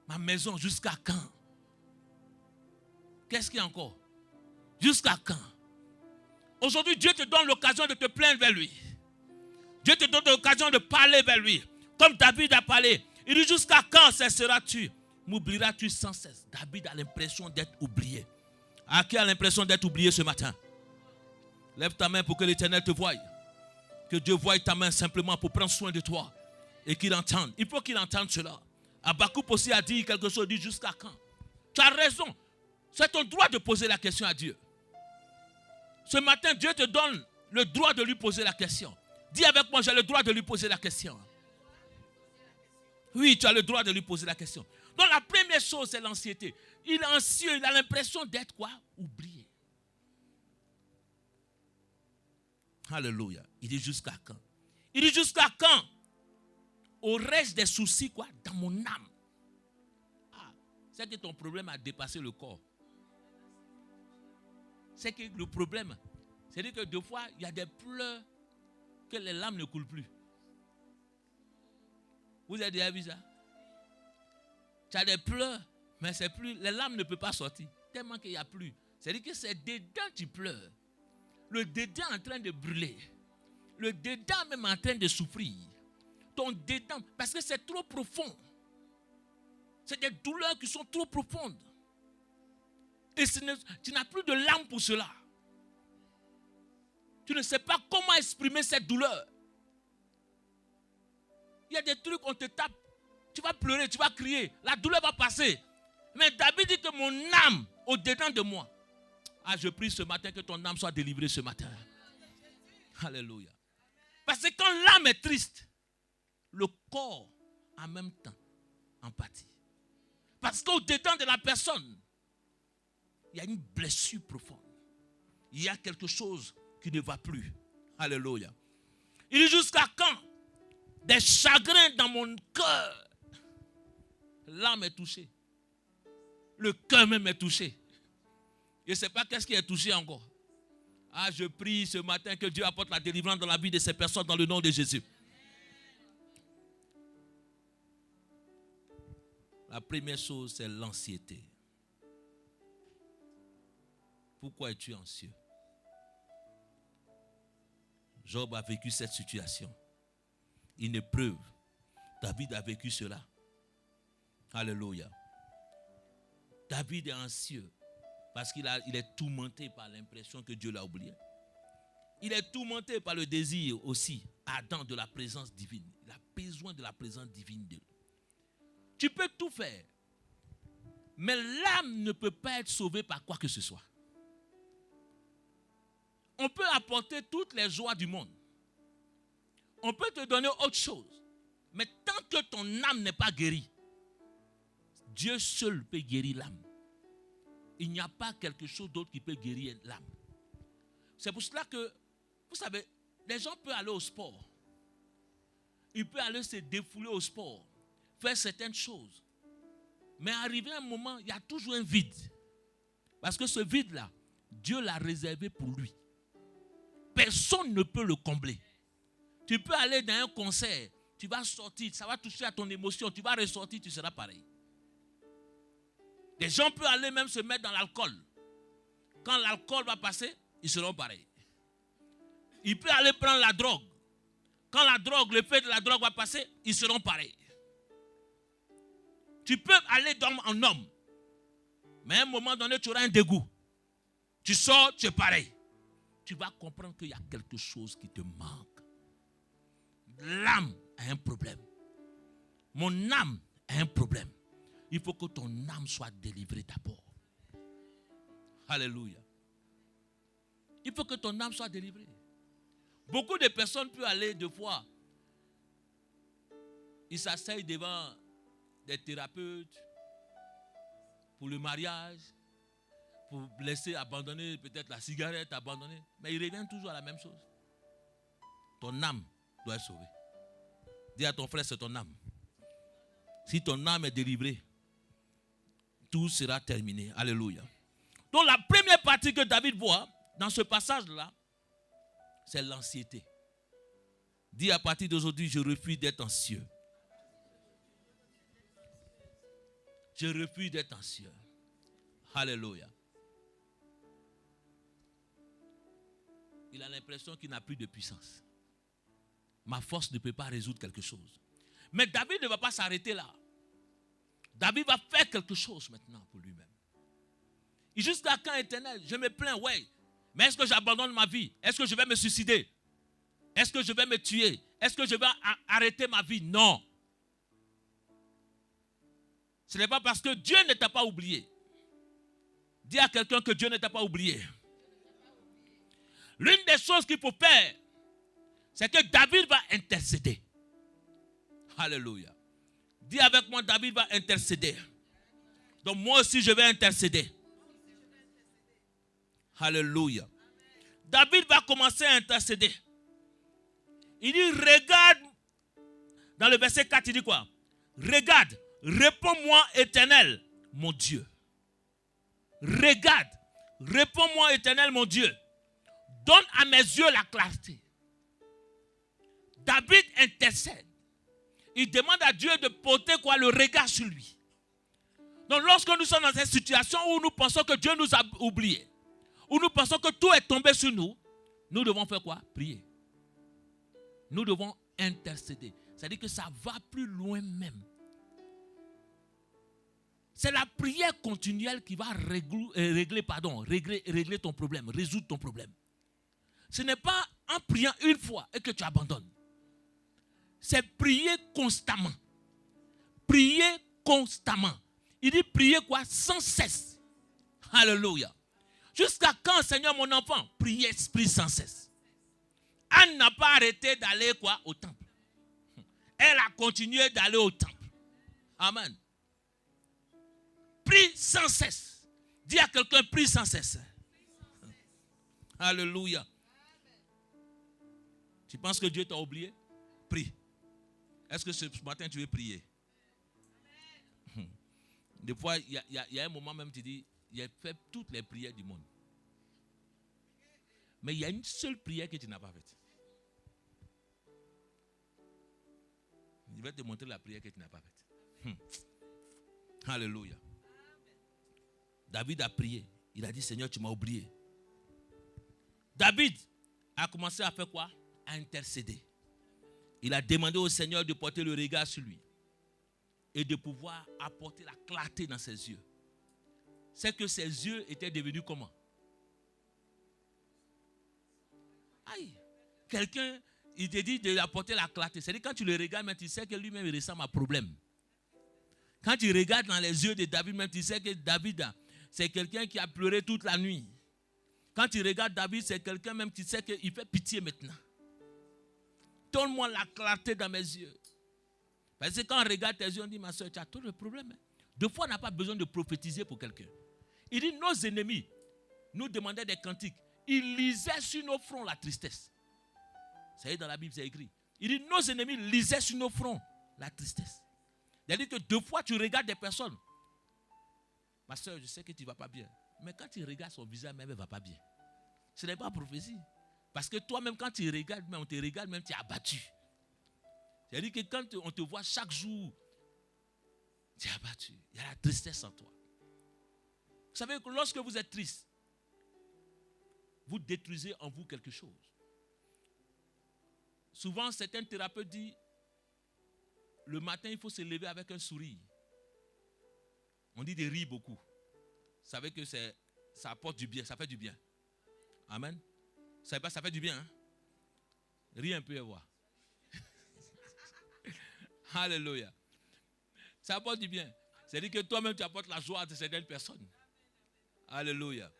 Ma maison, jusqu'à quand? Qu'est-ce qu'il y a encore? Jusqu'à quand? Aujourd'hui, Dieu te donne l'occasion de te plaindre vers lui. Dieu te donne l'occasion de parler vers lui. Comme David a parlé. Il dit, jusqu'à quand cesseras-tu? M'oublieras-tu sans cesse? David a l'impression d'être oublié. À qui a l'impression d'être oublié ce matin? Lève ta main pour que l'Éternel te voie. Que Dieu voie ta main simplement pour prendre soin de toi. Et qu'il entende. Il faut qu'il entende cela. Habakkuk aussi a dit quelque chose. Il dit, jusqu'à quand? Tu as raison. C'est ton droit de poser la question à Dieu. Ce matin, Dieu te donne le droit de lui poser la question. Dis avec moi, j'ai le droit de lui poser la question. Oui, tu as le droit de lui poser la question. Donc la première chose, c'est l'anxiété. Il est anxieux, il a l'impression d'être quoi? Oublié. Alléluia. Il dit jusqu'à quand? Il dit jusqu'à quand? Aurais-je des soucis quoi? Dans mon âme. Ah, c'est que ton problème a dépassé le corps. C'est que le problème, c'est que deux fois, il y a des pleurs que les larmes ne coulent plus. Vous avez déjà vu ça? Tu as des pleurs, mais c'est plus, les larmes ne peuvent pas sortir. Tellement qu'il n'y a plus. C'est-à-dire que c'est dedans que tu pleures. Le dedans est en train de brûler. Le dedans même est en train de souffrir. Ton dedans, parce que c'est trop profond. C'est des douleurs qui sont trop profondes. Et tu n'as plus de larmes pour cela. Tu ne sais pas comment exprimer cette douleur. Il y a des trucs, on te tape. Tu vas pleurer, tu vas crier. La douleur va passer. Mais David dit que mon âme, au-dedans de moi. Ah, je prie ce matin que ton âme soit délivrée ce matin. Alléluia. Parce que quand l'âme est triste, le corps en même temps empathie. Parce qu'au-dedans de la personne, il y a une blessure profonde. Il y a quelque chose qui ne va plus. Alléluia. Il dit jusqu'à quand? Des chagrins dans mon cœur. L'âme est touchée. Le cœur même est touché. Je ne sais pas qu'est-ce qui est touché encore. Ah, je prie ce matin que Dieu apporte la délivrance dans la vie de ces personnes dans le nom de Jésus. La première chose, c'est l'anxiété. Pourquoi es-tu anxieux? Job a vécu cette situation. une épreuve. David a vécu cela. Alléluia. David est anxieux parce qu'il est tourmenté par l'impression que Dieu l'a oublié. Il est tourmenté par le désir aussi ardent de la présence divine. Il a besoin de la présence divine de lui. Tu peux tout faire, mais l'âme ne peut pas être sauvée par quoi que ce soit. On peut apporter toutes les joies du monde. On peut te donner autre chose. Mais tant que ton âme n'est pas guérie, Dieu seul peut guérir l'âme. Il n'y a pas quelque chose d'autre qui peut guérir l'âme. C'est pour cela que, vous savez, les gens peuvent aller au sport. Ils peuvent aller se défouler au sport, faire certaines choses. Mais arrivé à un moment, il y a toujours un vide. Parce que ce vide-là, Dieu l'a réservé pour lui. Personne ne peut le combler. Tu peux aller dans un concert, tu vas sortir, ça va toucher à ton émotion, tu vas ressortir, tu seras pareil. Les gens peuvent aller même se mettre dans l'alcool. Quand l'alcool va passer, ils seront pareils. Ils peuvent aller prendre la drogue. Quand la drogue, l'effet de la drogue va passer, ils seront pareils. Tu peux aller d'homme en homme. Mais à un moment donné, tu auras un dégoût. Tu sors, tu es pareil. Tu vas comprendre qu'il y a quelque chose qui te manque. L'âme a un problème. Mon âme a un problème. Il faut que ton âme soit délivrée d'abord. Alléluia. Il faut que ton âme soit délivrée. Beaucoup de personnes peuvent aller deux fois. Ils s'asseyent devant des thérapeutes pour le mariage, pour laisser abandonner peut-être la cigarette, abandonner. Mais ils reviennent toujours à la même chose. Ton âme doit être sauvée. Dis à ton frère, c'est ton âme. Si ton âme est délivrée, tout sera terminé. Alléluia. Donc la première partie que David voit dans ce passage-là, c'est l'anxiété. Dis à partir d'aujourd'hui, je refuse d'être anxieux. Je refuse d'être anxieux. Alléluia. Il a l'impression qu'il n'a plus de puissance. Ma force ne peut pas résoudre quelque chose. Mais David ne va pas s'arrêter là. David va faire quelque chose maintenant pour lui-même. Et jusqu'à quand, Éternel, je me plains, ouais. Mais est-ce que j'abandonne ma vie? Est-ce que je vais me suicider? Est-ce que je vais me tuer? Est-ce que je vais arrêter ma vie? Non. Ce n'est pas parce que Dieu ne t'a pas oublié. Dis à quelqu'un que Dieu ne t'a pas oublié. L'une des choses qu'il faut faire, c'est que David va intercéder. Alléluia. Dis avec moi, David va intercéder. Donc moi aussi, je vais intercéder. Alléluia. David va commencer à intercéder. Il dit, regarde, dans le verset 4, il dit quoi? Regarde, réponds-moi, Éternel, mon Dieu. Regarde, réponds-moi, Éternel, mon Dieu. Donne à mes yeux la clarté. David intercède. Il demande à Dieu de porter quoi? Le regard sur lui. Donc lorsque nous sommes dans cette situation où nous pensons que Dieu nous a oubliés, où nous pensons que tout est tombé sur nous, nous devons faire quoi? Prier. Nous devons intercéder. C'est-à-dire que ça va plus loin même. C'est la prière continuelle qui va régler ton problème, résoudre ton problème. Ce n'est pas en priant une fois et que tu abandonnes. C'est prier constamment. Prier constamment. Il dit prier quoi? Sans cesse. Alléluia. Jusqu'à quand, Seigneur, mon enfant? Prier esprit sans cesse. Anne n'a pas arrêté d'aller quoi? Au temple. Elle a continué d'aller au temple. Amen. Prie sans cesse. Dis à quelqu'un, prie sans cesse. Alléluia. Tu penses que Dieu t'a oublié? Prie. Est-ce que ce matin tu veux prier? Des fois, il y a un moment même, tu dis, il a fait toutes les prières du monde. Mais il y a une seule prière que tu n'as pas faite. Je vais te montrer la prière que tu n'as pas faite. Alléluia. David a prié. Il a dit, Seigneur, tu m'as oublié. David a commencé à faire quoi? À intercéder. Il a demandé au Seigneur de porter le regard sur lui et de pouvoir apporter la clarté dans ses yeux. C'est que ses yeux étaient devenus comment? Aïe! Quelqu'un, il te dit de lui apporter la clarté. C'est-à-dire quand tu le regardes, même, tu sais que lui-même il ressemble à problème. Quand tu regardes dans les yeux de David, même, tu sais que David, c'est quelqu'un qui a pleuré toute la nuit. Quand tu regardes David, c'est quelqu'un même, tu sais qu'il fait pitié maintenant. Donne-moi la clarté dans mes yeux. Parce que quand on regarde tes yeux, on dit, ma soeur, tu as trop de problèmes. Deux fois, on n'a pas besoin de prophétiser pour quelqu'un. Il dit, nos ennemis nous demandaient des cantiques. Ils lisaient sur nos fronts la tristesse. Ça y est, dans la Bible, c'est écrit. Il dit, nos ennemis lisaient sur nos fronts la tristesse. C'est-à-dire que deux fois, tu regardes des personnes. Ma soeur, je sais que tu ne vas pas bien. Mais quand tu regardes son visage, même, elle ne va pas bien. Ce n'est pas prophétie. Parce que toi-même, quand tu regardes, même, on te regarde, même, tu es abattu. C'est-à-dire que quand on te voit chaque jour, tu es abattu. Il y a la tristesse en toi. Vous savez que lorsque vous êtes triste, vous détruisez en vous quelque chose. Souvent, certains thérapeutes disent, le matin, il faut se lever avec un sourire. On dit de rire beaucoup. Vous savez que ça apporte du bien, ça fait du bien. Amen. Vous savez pas, ça fait du bien. Hein? Ris un peu et voir. Alléluia. Ça apporte du bien. C'est-à-dire que toi-même, tu apportes la joie à certaines personnes. Alléluia.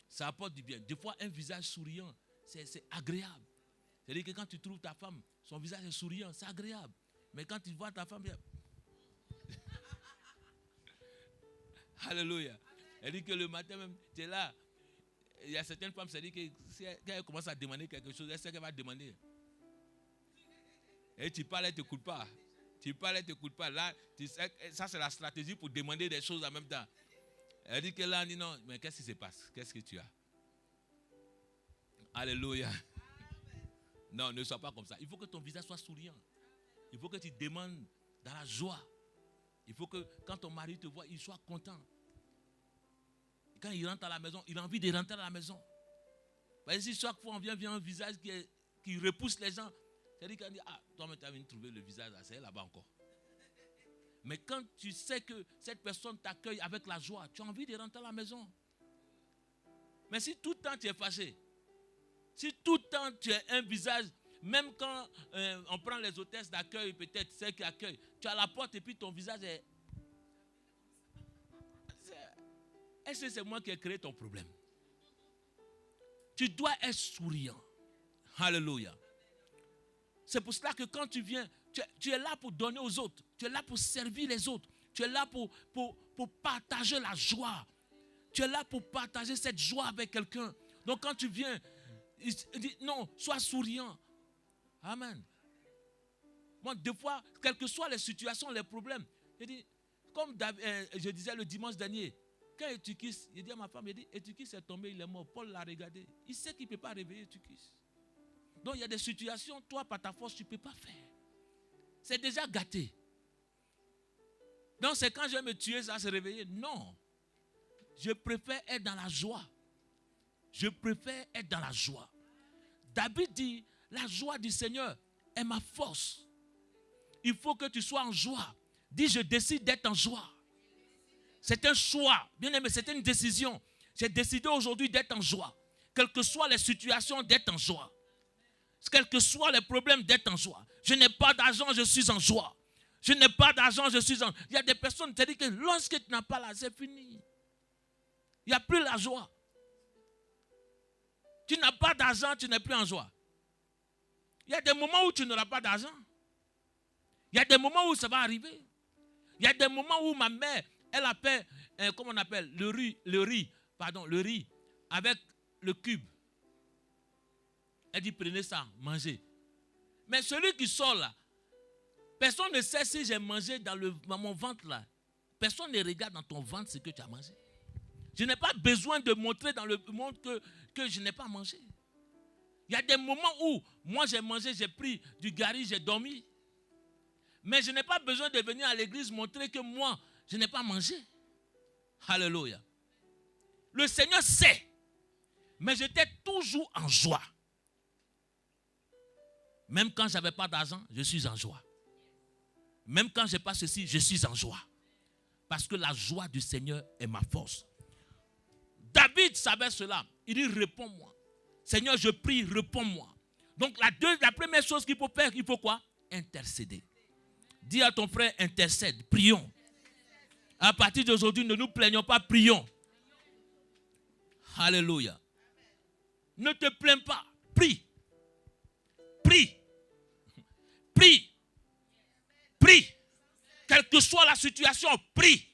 Ça apporte du bien. Des fois, un visage souriant, c'est agréable. C'est-à-dire que quand tu trouves ta femme, son visage est souriant, c'est agréable. Mais quand tu vois ta femme, alléluia. Elle dit que le matin même, tu es là. Il y a certaines femmes, c'est-à-dire que quand elle commence à demander quelque chose, elle sait qu'elle va demander. Et tu parles, elle ne t'écoute pas. Tu parles, elle ne t'écoute pas. Là, tu sais, ça c'est la stratégie pour demander des choses en même temps. Elle dit que là, on dit non, mais qu'est-ce qui se passe? Qu'est-ce que tu as? Alléluia. Non, ne sois pas comme ça. Il faut que ton visage soit souriant. Il faut que tu demandes dans la joie. Il faut que quand ton mari te voit, il soit content. Quand il rentre à la maison, il a envie de rentrer à la maison. Parce que si chaque fois on vient un visage qui repousse les gens, c'est-à-dire qu'on dit, ah, toi-même tu as venu trouver le visage, c'est là-bas encore. Mais quand tu sais que cette personne t'accueille avec la joie, tu as envie de rentrer à la maison. Mais si tout le temps tu es fâché, si tout le temps tu as un visage, même quand on prend les hôtesses d'accueil, peut-être celles qui accueillent, tu as la porte et puis ton visage est... Est-ce que c'est moi qui ai créé ton problème? Tu dois être souriant. Alléluia. C'est pour cela que quand tu viens, tu es là pour donner aux autres. Tu es là pour servir les autres. Tu es là pour partager la joie. Tu es là pour partager cette joie avec quelqu'un. Donc quand tu viens, il dit non, sois souriant. Amen. Moi, des fois, quelles que soient les situations, les problèmes, je dis, comme je disais le dimanche dernier, quand Eutychus, il dit à ma femme, il dit, Eutychus est tombé, il est mort. Paul l'a regardé. Il sait qu'il ne peut pas réveiller Eutychus. Donc il y a des situations, toi, par ta force, tu ne peux pas faire. C'est déjà gâté. Donc c'est quand je vais me tuer, ça va se réveiller. Non. Je préfère être dans la joie. Je préfère être dans la joie. David dit, la joie du Seigneur est ma force. Il faut que tu sois en joie. Dis, je décide d'être en joie. C'est un choix. Bien aimé, c'est une décision. J'ai décidé aujourd'hui d'être en joie. Quelles que soient les situations, d'être en joie. Quels que soient les problèmes, d'être en joie. Je n'ai pas d'argent, je suis en joie. Je n'ai pas d'argent, je suis en... Il y a des personnes qui disent que lorsque tu n'as pas là, c'est fini. Il n'y a plus la joie. Tu n'as pas d'argent, tu n'es plus en joie. Il y a des moments où tu n'auras pas d'argent. Il y a des moments où ça va arriver. Il y a des moments où ma mère, elle a fait, comment on appelle, le riz avec le cube. Elle dit, prenez ça, mangez. Mais celui qui sort là, personne ne sait si j'ai mangé dans mon ventre là. Personne ne regarde dans ton ventre ce que tu as mangé. Je n'ai pas besoin de montrer dans le monde que je n'ai pas mangé. Il y a des moments où moi j'ai mangé, j'ai pris du gari, j'ai dormi. Mais je n'ai pas besoin de venir à l'église montrer que moi, je n'ai pas mangé. Alléluia. Le Seigneur sait. Mais j'étais toujours en joie. Même quand je n'avais pas d'argent, je suis en joie. Même quand je n'ai pas ceci, je suis en joie. Parce que la joie du Seigneur est ma force. David savait cela. Il dit, réponds-moi. Seigneur, je prie, réponds-moi. Donc la première chose qu'il faut faire, il faut quoi? Intercéder. Dis à ton frère, intercède, prions. À partir d'aujourd'hui, ne nous plaignons pas, prions. Alléluia. Ne te plains pas, prie. Prie. Prie. Prie. Quelle que soit la situation, prie.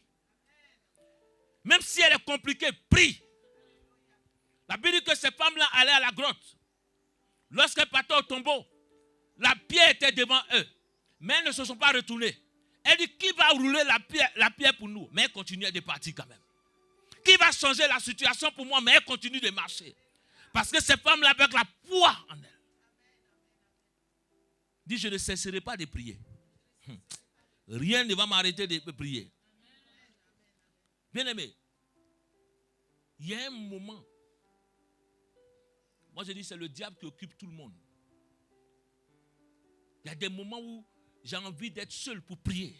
Même si elle est compliquée, prie. La Bible dit que ces femmes-là allaient à la grotte. Lorsqu'elles partaient au tombeau, la pierre était devant eux. Mais elles ne se sont pas retournées. Elle dit, qui va rouler la pierre pour nous? Mais elle continuait de partir quand même. Qui va changer la situation pour moi? Mais elle continue de marcher. Parce que ces femmes-là avec la foi en elles. Dit, je ne cesserai pas de prier. Rien ne va m'arrêter de prier. Bien aimé, il y a un moment. Moi je dis, c'est le diable qui occupe tout le monde. Il y a des moments où j'ai envie d'être seul pour prier.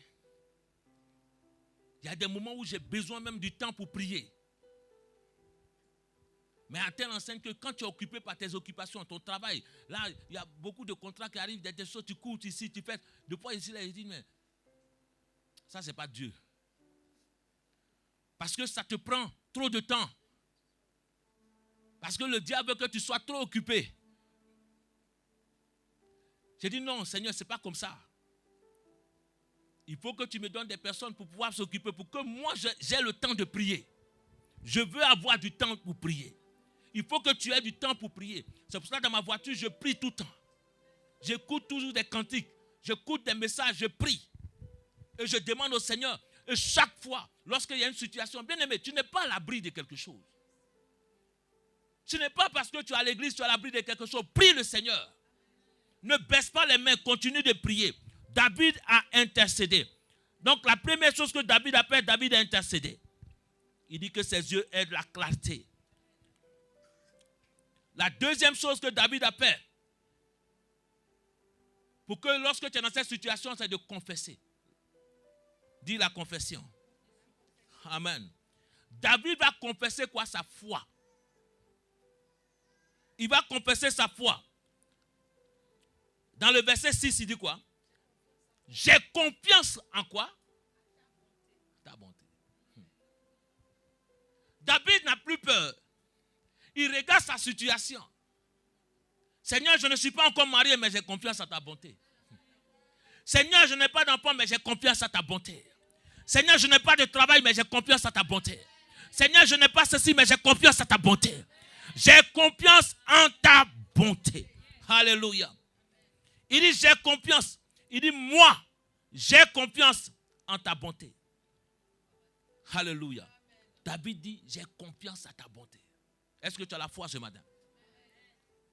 Il y a des moments où j'ai besoin même du temps pour prier. Mais à telle enseigne que quand tu es occupé par tes occupations, ton travail, là, il y a beaucoup de contrats qui arrivent, des choses, tu cours ici, tu fais. Des fois ici, là, il dit, mais ça, ce n'est pas Dieu. Parce que ça te prend trop de temps. Parce que le diable veut que tu sois trop occupé. J'ai dit non, Seigneur, ce n'est pas comme ça. Il faut que tu me donnes des personnes pour pouvoir s'occuper, pour que moi, j'ai le temps de prier. Je veux avoir du temps pour prier. Il faut que tu aies du temps pour prier. C'est pour ça que dans ma voiture, je prie tout le temps. J'écoute toujours des cantiques. J'écoute des messages, je prie. Et je demande au Seigneur. Et chaque fois, lorsqu'il y a une situation, bien aimé, tu n'es pas à l'abri de quelque chose. Ce n'est pas parce que tu es à l'église, tu es à l'abri de quelque chose. Prie le Seigneur. Ne baisse pas les mains, continue de prier. David a intercédé. Donc la première chose que David a fait, David a intercédé. Il dit que ses yeux aient de la clarté. La deuxième chose que David a fait, pour que lorsque tu es dans cette situation, c'est de confesser. Dis la confession. Amen. David va confesser quoi? Sa foi. Il va confesser sa foi. Dans le verset 6, il dit quoi? J'ai confiance en quoi? Ta bonté. David n'a plus peur. Il regarde sa situation. Seigneur, je ne suis pas encore marié, mais j'ai confiance à ta bonté. Seigneur, je n'ai pas d'enfant, mais j'ai confiance à ta bonté. Seigneur, je n'ai pas de travail, mais j'ai confiance à ta bonté. Seigneur, je n'ai pas ceci, mais j'ai confiance à ta bonté. J'ai confiance en ta bonté. Alléluia. Il dit, j'ai confiance. Il dit, moi, j'ai confiance en ta bonté. Alléluia. David dit, j'ai confiance à ta bonté. Est-ce que tu as la foi ce matin?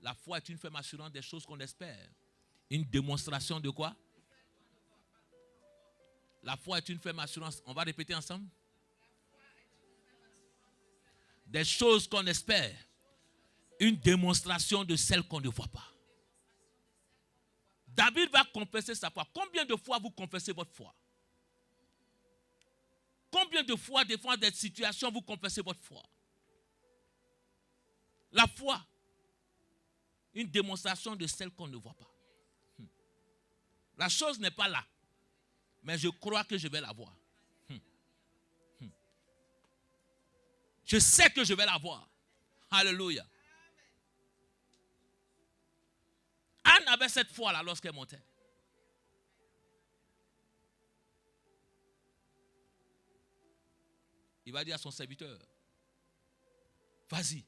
La foi est une ferme assurance des choses qu'on espère. Une démonstration de quoi? La foi est une ferme assurance. On va répéter ensemble. Des choses qu'on espère. Une démonstration de celles qu'on ne voit pas. David va confesser sa foi. Combien de fois vous confessez votre foi? Combien de fois, devant des situations, vous confessez votre foi? La foi, une démonstration de celle qu'on ne voit pas. La chose n'est pas là, mais je crois que je vais la voir. Je sais que je vais la voir. Alléluia. Anne avait cette foi-là lorsqu'elle montait. Il va dire à son serviteur, vas-y.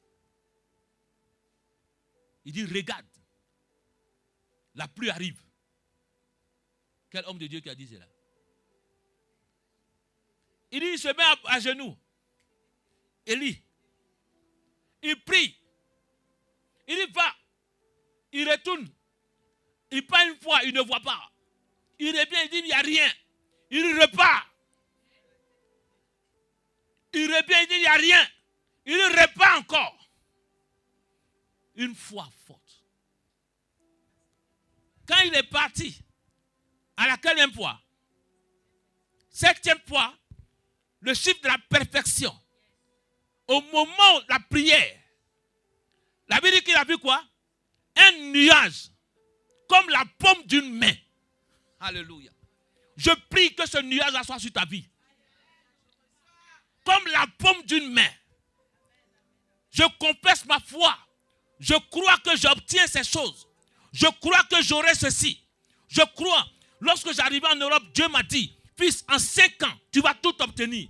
Il dit, regarde, la pluie arrive. Quel homme de Dieu qui a dit cela? Il dit, il se met à genoux. Élie, il prie. Il dit, va. Il retourne. Il part une fois, il ne voit pas. Il revient, il dit, il n'y a rien. Il repart. Il revient, il dit, il n'y a rien. Il repart encore. Une foi forte. quand il est parti, à la 4e fois, 7e fois, le chiffre de la perfection, au moment de la prière, la Bible dit qu'il a vu quoi? Un nuage, comme la paume d'une main. Alléluia. Je prie que ce nuage soit sur ta vie. Comme la paume d'une main. Je confesse ma foi. Je crois que j'obtiens ces choses. Je crois que j'aurai ceci. Je crois. Lorsque j'arrivais en Europe, Dieu m'a dit, fils, en 5 ans, tu vas tout obtenir.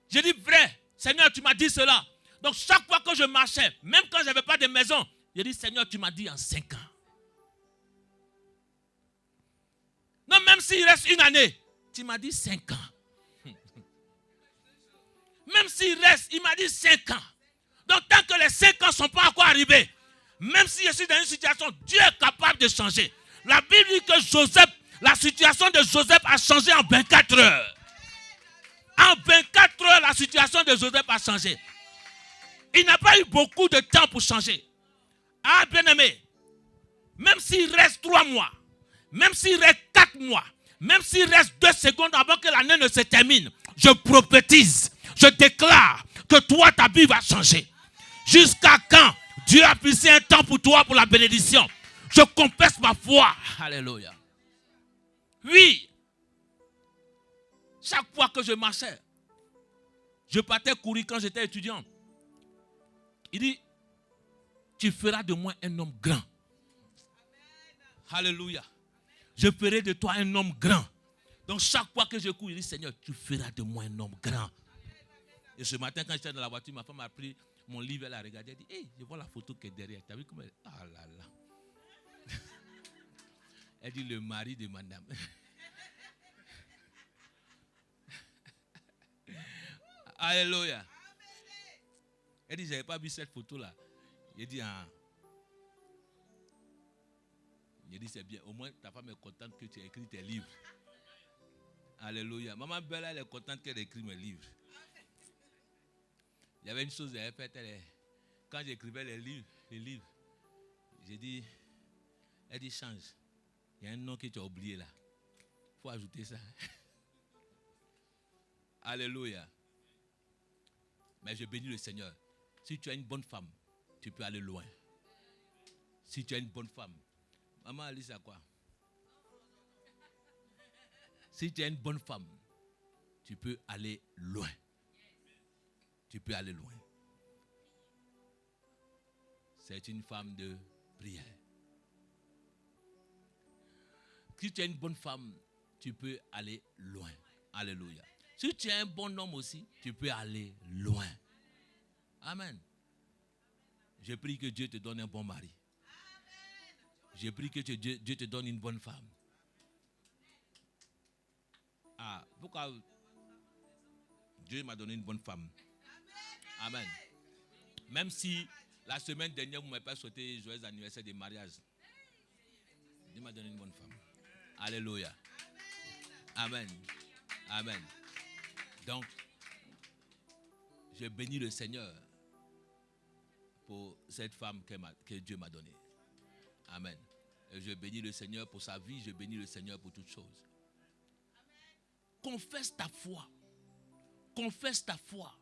J'ai dit, vrai, Seigneur, tu m'as dit cela. Donc chaque fois que je marchais, même quand je n'avais pas de maison, j'ai dit, Seigneur, tu m'as dit en 5 ans. Non, même s'il reste 1 année, tu m'as dit 5 ans. Même s'il reste, il m'a dit 5 ans. Donc tant que les 5 ans ne sont pas encore arrivés, même si je suis dans une situation, Dieu est capable de changer. La Bible dit que Joseph, la situation de Joseph a changé en 24 heures. En 24 heures, la situation de Joseph a changé. Il n'a pas eu beaucoup de temps pour changer. Ah, bien-aimé, même s'il reste 3 mois, même s'il reste 4 mois, même s'il reste 2 secondes avant que l'année ne se termine, je prophétise, je déclare que toi, ta vie va changer. Jusqu'à quand Dieu a fixé un temps pour toi pour la bénédiction. Je confesse ma foi. Alléluia. Oui. Chaque fois que je marchais, je partais courir quand j'étais étudiant. Il dit, tu feras de moi un homme grand. Alléluia. Je ferai de toi un homme grand. Donc chaque fois que je cours, il dit, Seigneur, tu feras de moi un homme grand. Et ce matin, quand j'étais dans la voiture, ma femme a pris mon livre, elle a regardé, elle a dit, hey, je vois la photo qui est derrière. Tu as vu comment elle... Ah là là. Elle dit, le mari de madame. Alléluia. Elle dit, je n'avais pas vu cette photo-là. Il dit, ah. Il dit, c'est bien. Au moins, ta femme est contente que tu aies écrit tes livres. Alléluia. Maman Bella, elle est contente qu'elle ait écrit mes livres. Il y avait une chose qu'elle avait faite. Quand j'écrivais les livres, j'ai dit, elle dit, change. Il y a un nom que tu as oublié là. Il faut ajouter ça. Alléluia. Mais je bénis le Seigneur. Si tu as une bonne femme, tu peux aller loin. Si tu as une bonne femme. Maman Alice, à quoi? Si tu as une bonne femme, tu peux aller loin. Tu peux aller loin. C'est une femme de prière. Si tu as une bonne femme, tu peux aller loin. Alléluia. Si tu es un bon homme aussi, tu peux aller loin. Amen. Je prie que Dieu te donne un bon mari. Je prie que Dieu te donne une bonne femme. Ah, pourquoi Dieu m'a donné une bonne femme? Amen. Même si la semaine dernière, vous ne m'avez pas souhaité joyeux anniversaire de mariage. Dieu m'a donné une bonne femme. Alléluia. Amen. Amen. Donc, je bénis le Seigneur pour cette femme que Dieu m'a donnée. Amen. Et je bénis le Seigneur pour sa vie, je bénis le Seigneur pour toutes choses. Confesse ta foi. Confesse ta foi.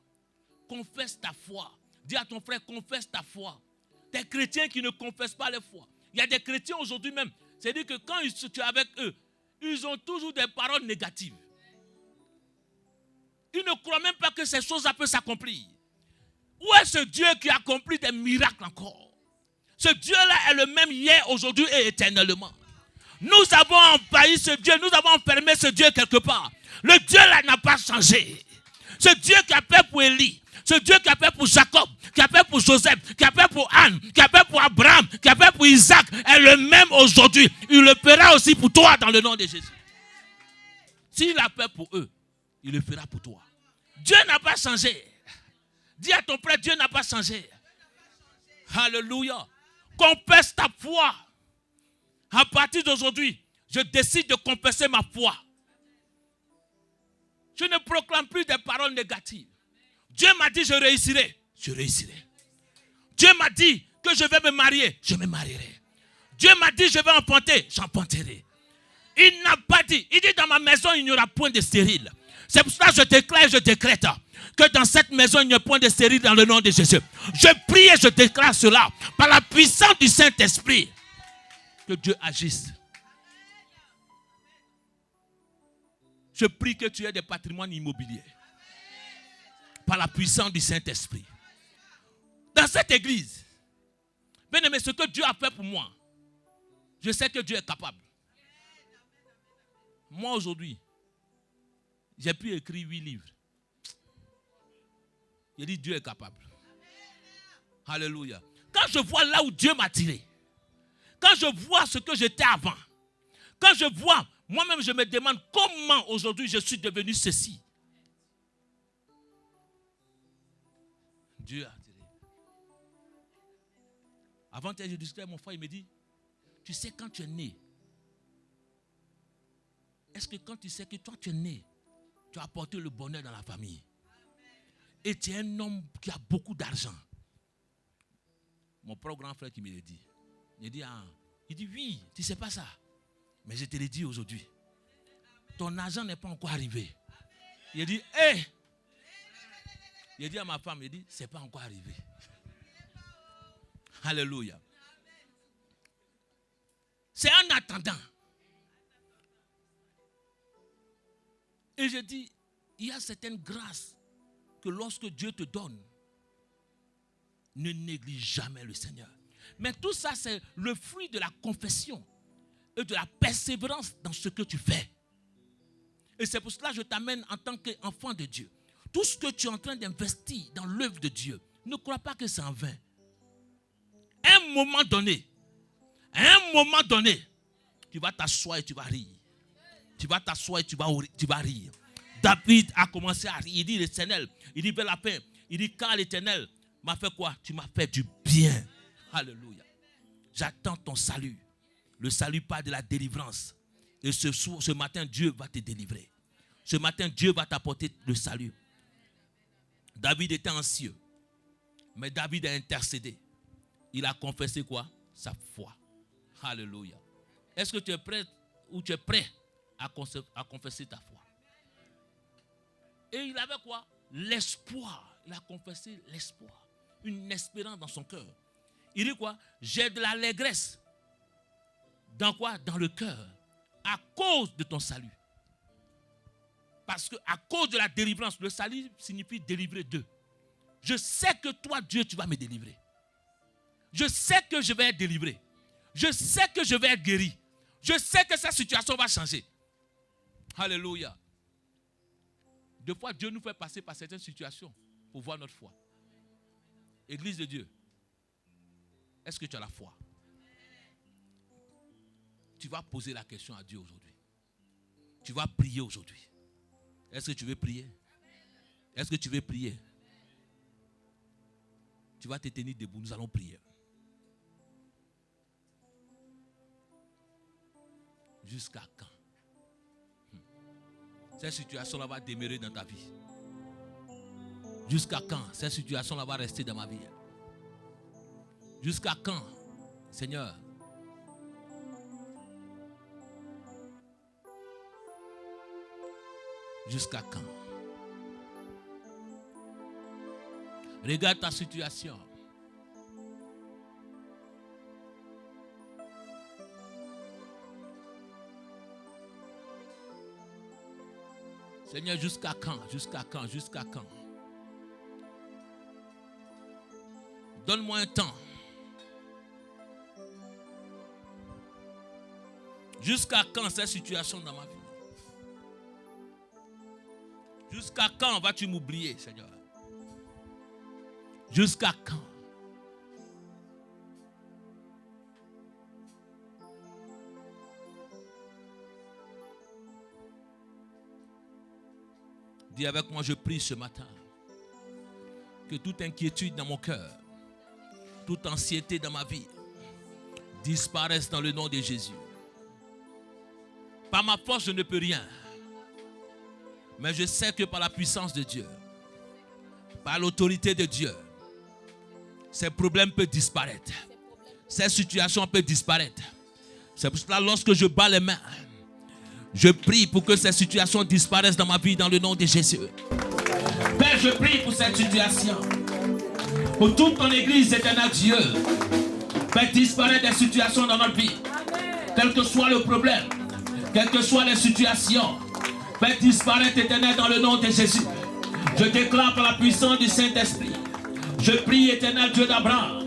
Confesse ta foi. Dis à ton frère, confesse ta foi. Des chrétiens qui ne confessent pas leur foi. Il y a des chrétiens aujourd'hui même. C'est-à-dire que quand tu es avec eux, ils ont toujours des paroles négatives. Ils ne croient même pas que ces choses-là peuvent s'accomplir. Où est ce Dieu qui accomplit des miracles encore? Ce Dieu-là est le même hier, aujourd'hui et éternellement. Nous avons envahi ce Dieu, nous avons enfermé ce Dieu quelque part. Le Dieu-là n'a pas changé. Ce Dieu qui a fait pour Élie, ce Dieu qui a fait pour Jacob, qui a fait pour Joseph, qui a fait pour Anne, qui a fait pour Abraham, qui a fait pour Isaac, est le même aujourd'hui. Il le fera aussi pour toi dans le nom de Jésus. S'il a fait pour eux, il le fera pour toi. Dieu n'a pas changé. Dis à ton frère, Dieu n'a pas changé. Alléluia. Confesse ta foi. À partir d'aujourd'hui, je décide de confesser ma foi. Je ne proclame plus des paroles négatives. Dieu m'a dit, je réussirai. Je réussirai. Dieu m'a dit que je vais me marier. Je me marierai. Dieu m'a dit, je vais enfanter. J'enfanterai. Il n'a pas dit. Il dit, dans ma maison, il n'y aura point de stérile. C'est pour cela que je déclare et je décrète que dans cette maison, il n'y a point de stérile dans le nom de Jésus. Je prie et je déclare cela par la puissance du Saint-Esprit. Que Dieu agisse. Je prie que tu aies des patrimoines immobiliers. Par la puissance du Saint-Esprit. Dans cette église, bien aimé, ce que Dieu a fait pour moi, je sais que Dieu est capable. Moi aujourd'hui, j'ai pu écrire 8 livres. J'ai dit Dieu est capable. Alléluia. Quand je vois là où Dieu m'a tiré, quand je vois ce que j'étais avant, quand je vois, moi-même je me demande comment aujourd'hui je suis devenu ceci. Dieu a tiré. Avant que je discutais avec mon frère, il me dit, tu sais quand tu es né, est-ce que quand tu sais que toi tu es né, tu as apporté le bonheur dans la famille? Et tu es un homme qui a beaucoup d'argent. Mon propre grand frère qui me l'a dit. Il dit, oui, tu ne sais pas ça. Mais je te l'ai dit aujourd'hui. Ton argent n'est pas encore arrivé. Il dit, hé! Il dit à ma femme, il dit, ce n'est pas encore arrivé. Alléluia. C'est en attendant. Et je dis, il y a certaines grâces que lorsque Dieu te donne, ne néglige jamais le Seigneur. Mais tout ça, c'est le fruit de la confession et de la persévérance dans ce que tu fais. Et c'est pour cela que je t'amène en tant qu'enfant de Dieu. Tout ce que tu es en train d'investir dans l'œuvre de Dieu, ne crois pas que c'est en vain. À un moment donné, tu vas t'asseoir et tu vas rire. Tu vas t'asseoir et tu vas rire. David a commencé à rire. Il dit l'Éternel, il dit vers la fin, il dit car l'Éternel m'a fait quoi? Tu m'as fait du bien. Alléluia. J'attends ton salut. Le salut part de la délivrance. Et ce matin, Dieu va te délivrer. Ce matin, Dieu va t'apporter le salut. David était anxieux. Mais David a intercédé. Il a confessé quoi? Sa foi. Alléluia. Est-ce que tu es prêt ou tu es prêt à confesser ta foi? Et il avait quoi? L'espoir. Il a confessé l'espoir. Une espérance dans son cœur. Il dit quoi? J'ai de l'allégresse. Dans quoi? Dans le cœur. À cause de ton salut. Parce que à cause de la délivrance, le salut signifie délivrer d'eux. Je sais que toi, Dieu, tu vas me délivrer. Je sais que je vais être délivré. Je sais que je vais être guéri. Je sais que cette situation va changer. Alléluia. Deux fois, Dieu nous fait passer par certaines situations pour voir notre foi. Église de Dieu, est-ce que tu as la foi? Tu vas poser la question à Dieu aujourd'hui. Tu vas prier aujourd'hui. Est-ce que tu veux prier? Est-ce que tu veux prier? Tu vas te tenir debout, nous allons prier. Jusqu'à quand? Cette situation-là va demeurer dans ta vie. Jusqu'à quand cette situation-là va rester dans ma vie? Jusqu'à quand, Seigneur? Jusqu'à quand? Regarde ta situation. Seigneur, jusqu'à quand? Jusqu'à quand? Jusqu'à quand? Donne-moi un temps. Jusqu'à quand cette situation dans ma vie? Jusqu'à quand vas-tu m'oublier, Seigneur? Jusqu'à quand? Dis avec moi, je prie ce matin que toute inquiétude dans mon cœur, toute anxiété dans ma vie disparaisse dans le nom de Jésus. Par ma force, je ne peux rien. Mais je sais que par la puissance de Dieu, par l'autorité de Dieu, ces problèmes peuvent disparaître. Cette situation peut disparaître. C'est pour cela, lorsque je bats les mains, je prie pour que cette situation disparaisse dans ma vie, dans le nom de Jésus. Père, je prie pour cette situation. Pour toute ton église, éternel Dieu. Fais disparaître des situations dans notre vie. Quel que soit le problème, quelles que soient les situations, fais disparaître, éternel, dans le nom de Jésus. Je déclare par la puissance du Saint-Esprit. Je prie, éternel Dieu d'Abraham.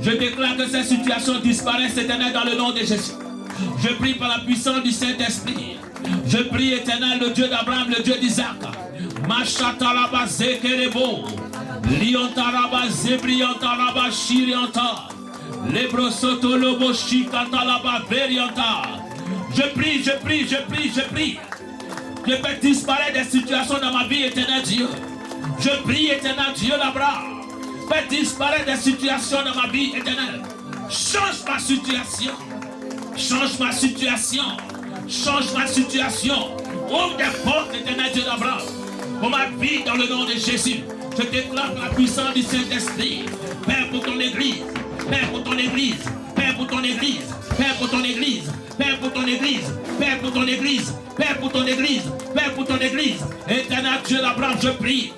Je déclare que ces situations disparaissent, éternel, dans le nom de Jésus. Je prie par la puissance du Saint-Esprit. Je prie, éternel, le Dieu d'Abraham, le Dieu d'Isaac. Machatalaba zekerebo. Liontaraba zebriantaraba shirianta. Lebrosoto lobo shikatalaba verianta. Je prie, je prie, je prie, je prie. Je fais disparaître des situations dans ma vie, éternel Dieu. Je prie, éternel Dieu d'Abraham. Fais disparaître des situations dans ma vie, éternel. Change ma situation. Change ma situation. Change ma situation. Ouvre des portes, éternel Dieu d'Abraham, pour ma vie dans le nom de Jésus. Je déclare la puissance du Saint-Esprit. Père pour ton église. Père pour ton église. Père pour ton église. Père pour ton église. Père pour ton église. Père pour ton église. Père pour ton église. Père pour ton église. Éternel Dieu d'Abraham, je prie.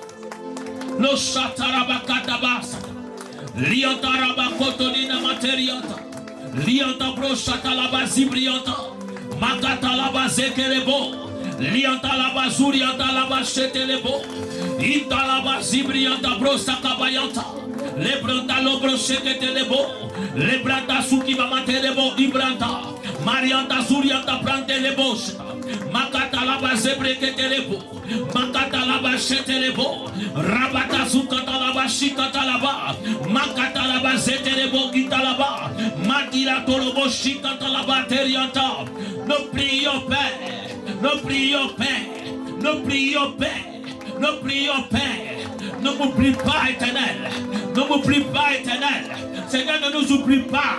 Lo shatarabakatabas. Liantarabakotonina materiata. Liantabro shatalaba zibrianta. Makatalaba zekerebo. Liantalaba zuriantalaba shetelebo. Intalaba zibrianta brosakabayanta. Lebranta lobro sheketelebo. Lebranta sukibamaterebo ibranta. Marianta zurianta prantelebo. Makatalaba zebreketelebo. Makatalaba shetelebo. Rabata zukatalaba shikatalaba. Makatalaba zetelebo kitalaba. Matila tolobo shikatalaba terianta. Nous prions Père. Nous prions Père. Nous prions Père. Nous prions Père. Ne m'oublie pas, éternel. Ne m'oublie pas, éternel. Seigneur, ne nous oublie pas.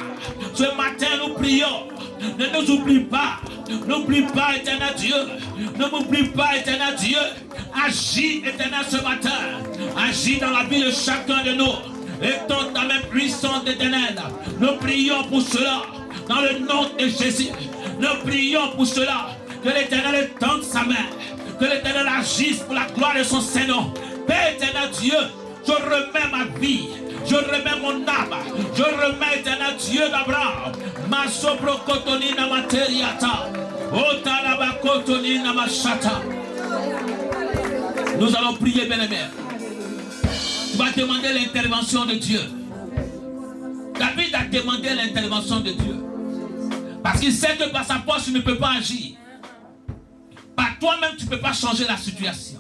Ce matin, nous prions. Ne nous oublie pas. N'oublie pas, éternel Dieu. Ne m'oublie pas, éternel Dieu. Agis, éternel, ce matin. Agis dans la vie de chacun de nous. Étends ta main puissante, éternel. Nous prions pour cela. Dans le nom de Jésus. Nous prions pour cela. Que l'éternel étende sa main. Que l'éternel agisse pour la gloire de son Seigneur. Père éternel Dieu, je remets ma vie. Je remets mon âme. Je remets, éternel Dieu d'Abraham. Ma sobrokotonina materiata. Otalabakotonina machata. Nous allons prier, bien-aimé. Tu vas demander l'intervention de Dieu. David a demandé l'intervention de Dieu. Parce qu'il sait que par sa force, tu ne peux pas agir. Par toi-même, tu ne peux pas changer la situation.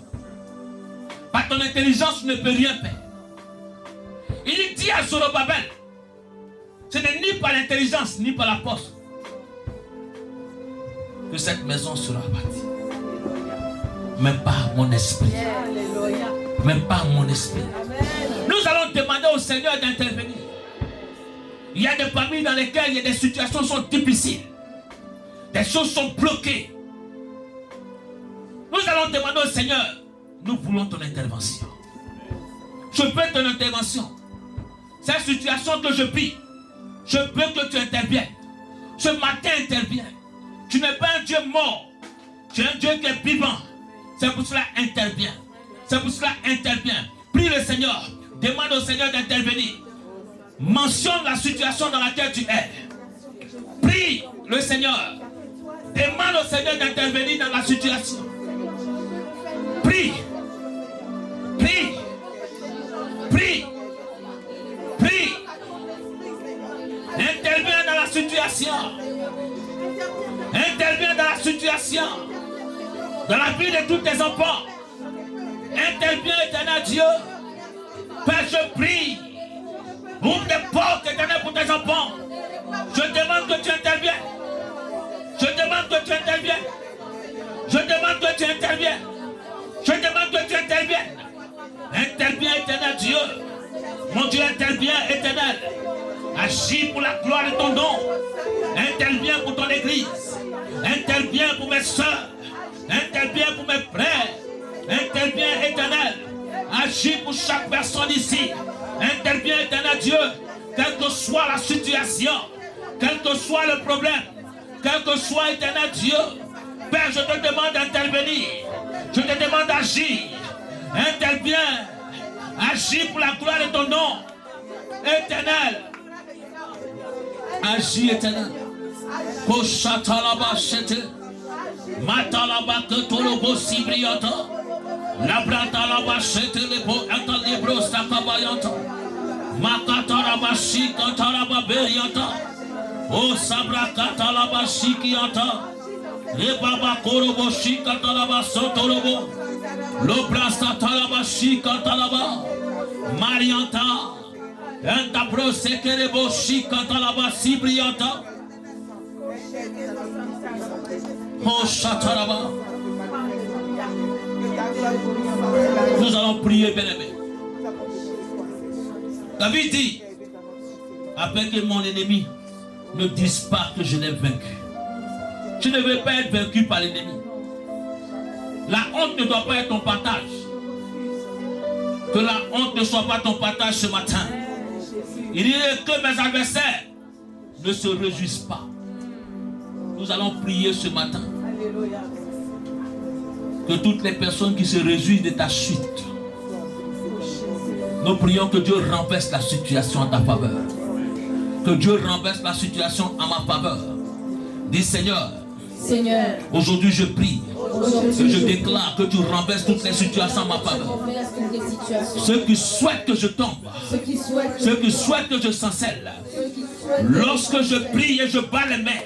Par ton intelligence, tu ne peux rien faire. Il dit à Zorobabel, ce n'est ni par l'intelligence, ni par la force que cette maison sera bâtie. Mais par mon esprit. Mais par mon esprit. Nous allons demander au Seigneur d'intervenir. Il y a des familles dans lesquelles il y a des situations sont difficiles. Des choses sont bloquées. Nous allons demander au Seigneur, nous voulons ton intervention. Je veux ton intervention. Cette situation que je vis, je veux que tu interviennes. Ce matin, interviens. Tu n'es pas un Dieu mort. Tu es un Dieu qui est vivant. C'est pour cela interviens. C'est pour cela interviens. Prie le Seigneur. Demande au Seigneur d'intervenir. Mentionne la situation dans laquelle tu es. Prie le Seigneur. Demande au Seigneur d'intervenir dans la situation. Prie. Prie. Prie. Prie. Interviens dans la situation. Interviens dans la situation. Dans la vie de tous tes enfants. Interviens, éternel Dieu. Père, je prie. Ouvre des portes, éternel, pour tes enfants. Je demande que tu interviennes. Je demande que tu interviennes. Je demande que tu interviennes. Je demande que tu interviennes. Interviens, éternel Dieu. Mon Dieu, interviens, éternel. Agis pour la gloire de ton nom. Interviens pour ton église. Interviens pour mes soeurs. Interviens pour mes frères. Interviens, éternel. Agis pour chaque personne ici. Interviens, éternel Dieu. quelle que soit la situation, quel que soit le problème, quel que soit éternel Dieu, Père, je te demande d'intervenir. Je te demande d'agir. Interviens. Agis pour la gloire de ton nom. Éternel. Agis, éternel. Koshatalaba chete. Matalaba ketolobo sibriata. Labratalaba chete lebo atalibro sakabayata. Makataraba shikataraba beriata. O sabra katalaba shikiata. Rebaba korobo shikatalaba sotorobo. Lobrasta talaba shikatalaba. Marianta. Enta bro sekerebo shikatalaba sibriata. Oh shataraba. Nous allons prier, bien-aimé. David dit, après que mon ennemi ne dise pas que je l'ai vaincu. Je ne veux pas être vaincu par l'ennemi. La honte ne doit pas être ton partage. Que la honte ne soit pas ton partage ce matin. Il dit que mes adversaires ne se réjouissent pas. Nous allons prier ce matin. Que toutes les personnes qui se réjouissent de ta chute, nous prions que Dieu renverse la situation en ta faveur. Que Dieu renverse la situation en ma faveur. Dis Seigneur, aujourd'hui je prie. Et je déclare que tu renverses toutes les situations en ma faveur. Ceux qui souhaitent que je tombe, ceux qui souhaitent que je s'encelle, lorsque je prie et je bats les mains,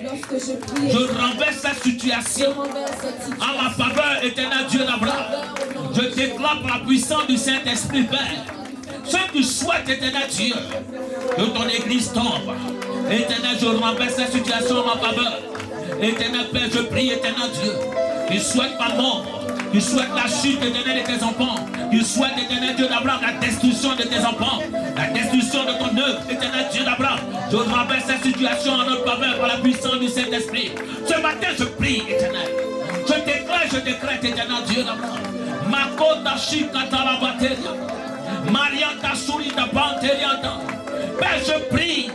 je renverse cette situation en ma faveur, éternel Dieu d'Abraham. Je déclare par la puissance du Saint-Esprit, Père, ceux qui souhaitent, éternel Dieu, que ton église tombe. Éternel, je renverse cette situation en ma faveur. Éternel Père, je prie, éternel Dieu, qui souhaite ma mort, qui souhaite la chute éternelle de tes enfants, qui souhaite, éternel Dieu d'Abraham, la destruction de tes enfants, la destruction de ton œuvre, éternel Dieu d'Abraham. Je renverse cette situation en notre faveur par la puissance du Saint-Esprit. Ce matin, je prie, éternel. Je décrète, éternel Dieu d'Abraham. Makota shikata la bateria. Marianta surita banterianta. Père, je prie.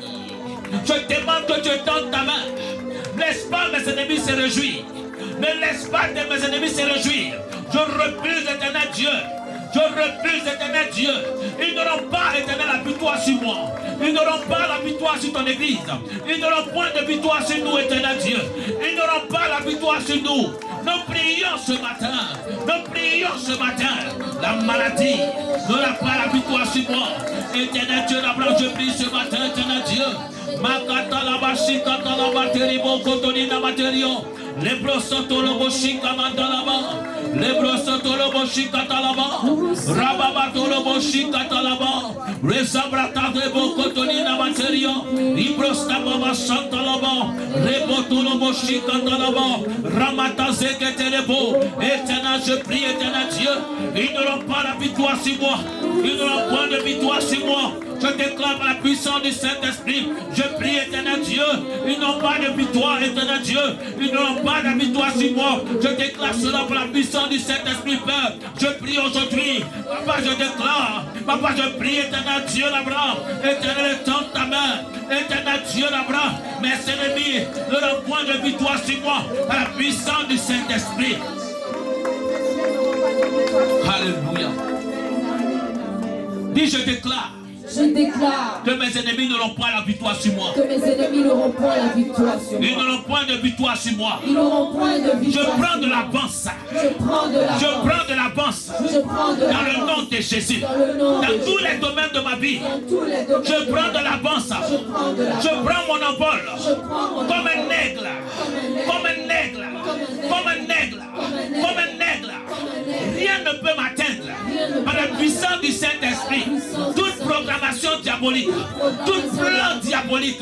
Je demande que tu tentes ta main. Laisse pas mes ennemis se réjouir. Ne laisse pas mes ennemis se réjouir. Je refuse, éternel Dieu. Je refuse, éternel Dieu. Ils n'auront pas, éternel, la victoire sur moi. Ils n'auront pas la victoire sur ton église. Ils n'auront point de victoire sur nous, éternel Dieu. Ils n'auront pas la victoire sur nous. Nous prions ce matin. Nous prions ce matin. La maladie n'aura pas la victoire sur moi. Éternel Dieu d'Abraham, je prie ce matin, éternel Dieu. Makata la bashi kata la bateri bo kotoni na materio. Les brosoto lo boshi kamandalaba. Les brosoto lo boshi katalaba. Rababato lo boshi katalaba. Resabrata de bo kotoni na materio. Ibrosta baba santalaba. Reboto lo boshi katalaba. Ramata zeketelebo. Éternel, je prie, éternel Dieu. Ils n'auront pas la victoire sur moi. Ils n'auront pas de victoire sur moi. Je déclare par la puissance du Saint-Esprit. Je prie, éternel Dieu. Ils n'ont pas de victoire, éternel Dieu. Ils n'auront pas de victoire sur moi. Je déclare cela par la puissance du Saint-Esprit, Père. Je prie aujourd'hui. Papa, je déclare. Papa, je prie, éternel Dieu d'Abraham. Éternel, tends ta main. Éternel Dieu d'Abraham. Mes ennemis n'auront point de victoire sur moi. Par la puissance du Saint-Esprit. Alléluia. Dis, je déclare. Je déclare que mes ennemis n'auront pas la victoire sur moi. Que mes ennemis n'auront point la victoire sur moi. Ils n'auront point de victoire sur moi. Ils n'auront point de victoire. Je prends de l'avance. Je prends de l'avance. Je prends de l'avance. Je prends de dans le nom de Jésus. Dans tous les domaines de ma vie. Je prends de l'avance. Je prends mon envol. Comme un aigle. Comme un aigle. Comme un aigle. Comme un aigle. Rien ne peut m'atteindre. Par la puissance du Saint-Esprit. Toute programmation diabolique, tout plan diabolique,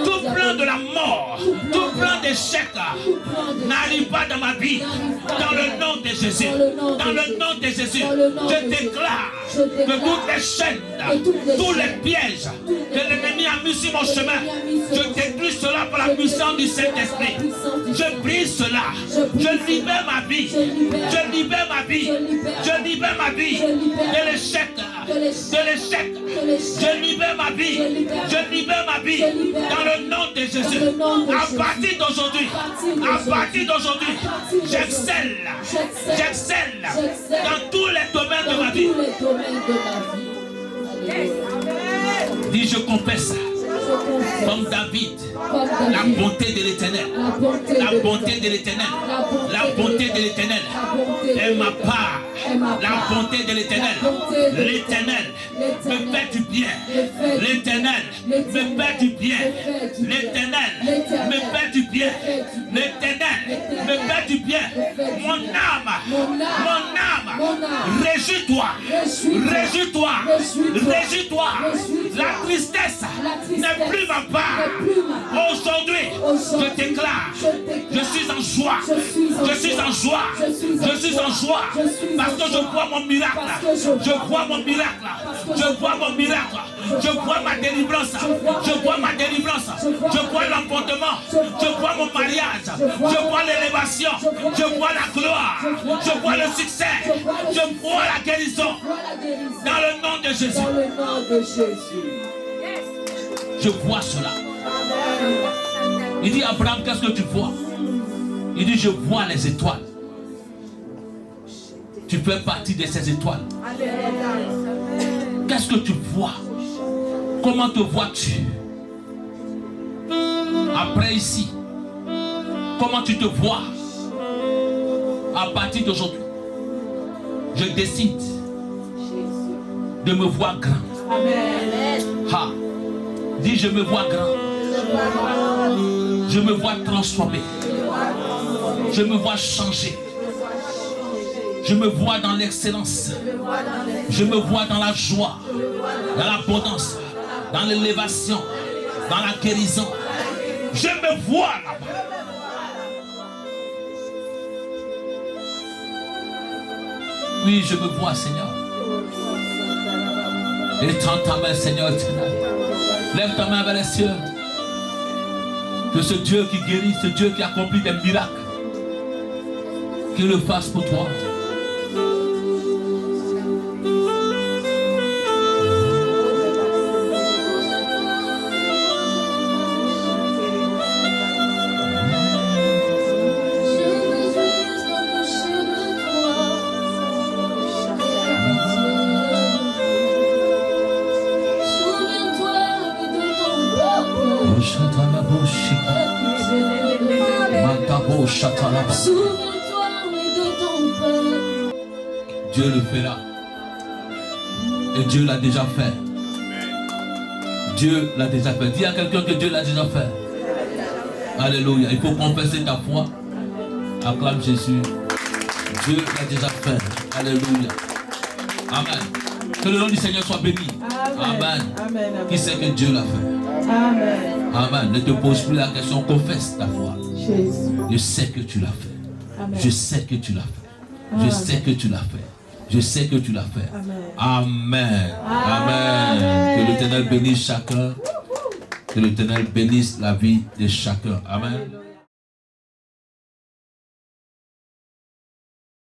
tout plan de la mort, tout plan d'échec n'arrive pas dans ma vie. Dans le nom de Jésus. Dans le nom de Jésus. Je déclare que toutes les chaînes, tous les pièges que l'ennemi a mis sur mon chemin, je détruis cela par la puissance du Saint-Esprit. Je brise cela. Je libère ma vie. Je libère ma vie. Je libère ma vie de l'échec. de l'échec. Je libère ma vie. Je libère ma vie dans le nom de Jésus. À partir d'aujourd'hui, j'excelle dans tous les domaines de ma vie. Dis, je confesse. Comme David, la bonté de l'Éternel, la bonté de l'Éternel, la bonté de l'Éternel est ma part, la bonté de l'Éternel. L'Éternel me fait du bien, l'Éternel me fait du bien, l'Éternel me fait du bien, l'Éternel me fait du bien. Mon âme, réjouis-toi, réjouis-toi, réjouis-toi. La tristesse n'est plus ma part. Aujourd'hui, je déclare, je suis en joie, je suis en joie, je suis en joie, parce que je vois mon miracle, je vois mon miracle, je vois mon miracle, je vois ma délivrance, je vois ma délivrance, je vois l'emportement, je vois mon mariage, je vois l'élévation, je vois la gloire, je vois le succès, je vois la guérison, dans le nom de Jésus. Je vois cela. Il dit, Abraham, qu'est-ce que tu vois? Il dit, je vois les étoiles. Tu fais partie de ces étoiles. Qu'est-ce que tu vois? Comment te vois-tu? Après ici, comment tu te vois? À partir d'aujourd'hui, je décide de me voir grand. Ha. Dis, je me vois grand. Je me vois transformé. Je me vois changer. Je me vois dans l'excellence. Je me vois dans la joie, dans l'abondance, dans l'élévation, dans la guérison. Je me vois là-bas. Oui, je me vois, Seigneur. Étends ta main, Seigneur. Lève ta main vers les cieux. Que ce Dieu qui guérit, ce Dieu qui accomplit des miracles, qu'il le fasse pour toi. Dieu le fera. Et Dieu l'a déjà fait. Dieu l'a déjà fait. Dis à quelqu'un que Dieu l'a déjà fait. Alléluia. Il faut confesser ta foi. Acclame Jésus. Dieu l'a déjà fait. Alléluia. Amen. Que le nom du Seigneur soit béni. Amen. Amen. Qui sait que Dieu l'a fait? Amen. Amen. Ne te pose plus la question. Confesse ta foi. Je sais que tu l'as fait. Amen. Je sais que tu l'as fait. Je sais que tu l'as fait. Je sais que tu l'as fait. Amen. Amen. Amen. Que l'Éternel bénisse chacun. Que l'Éternel bénisse la vie de chacun. Amen.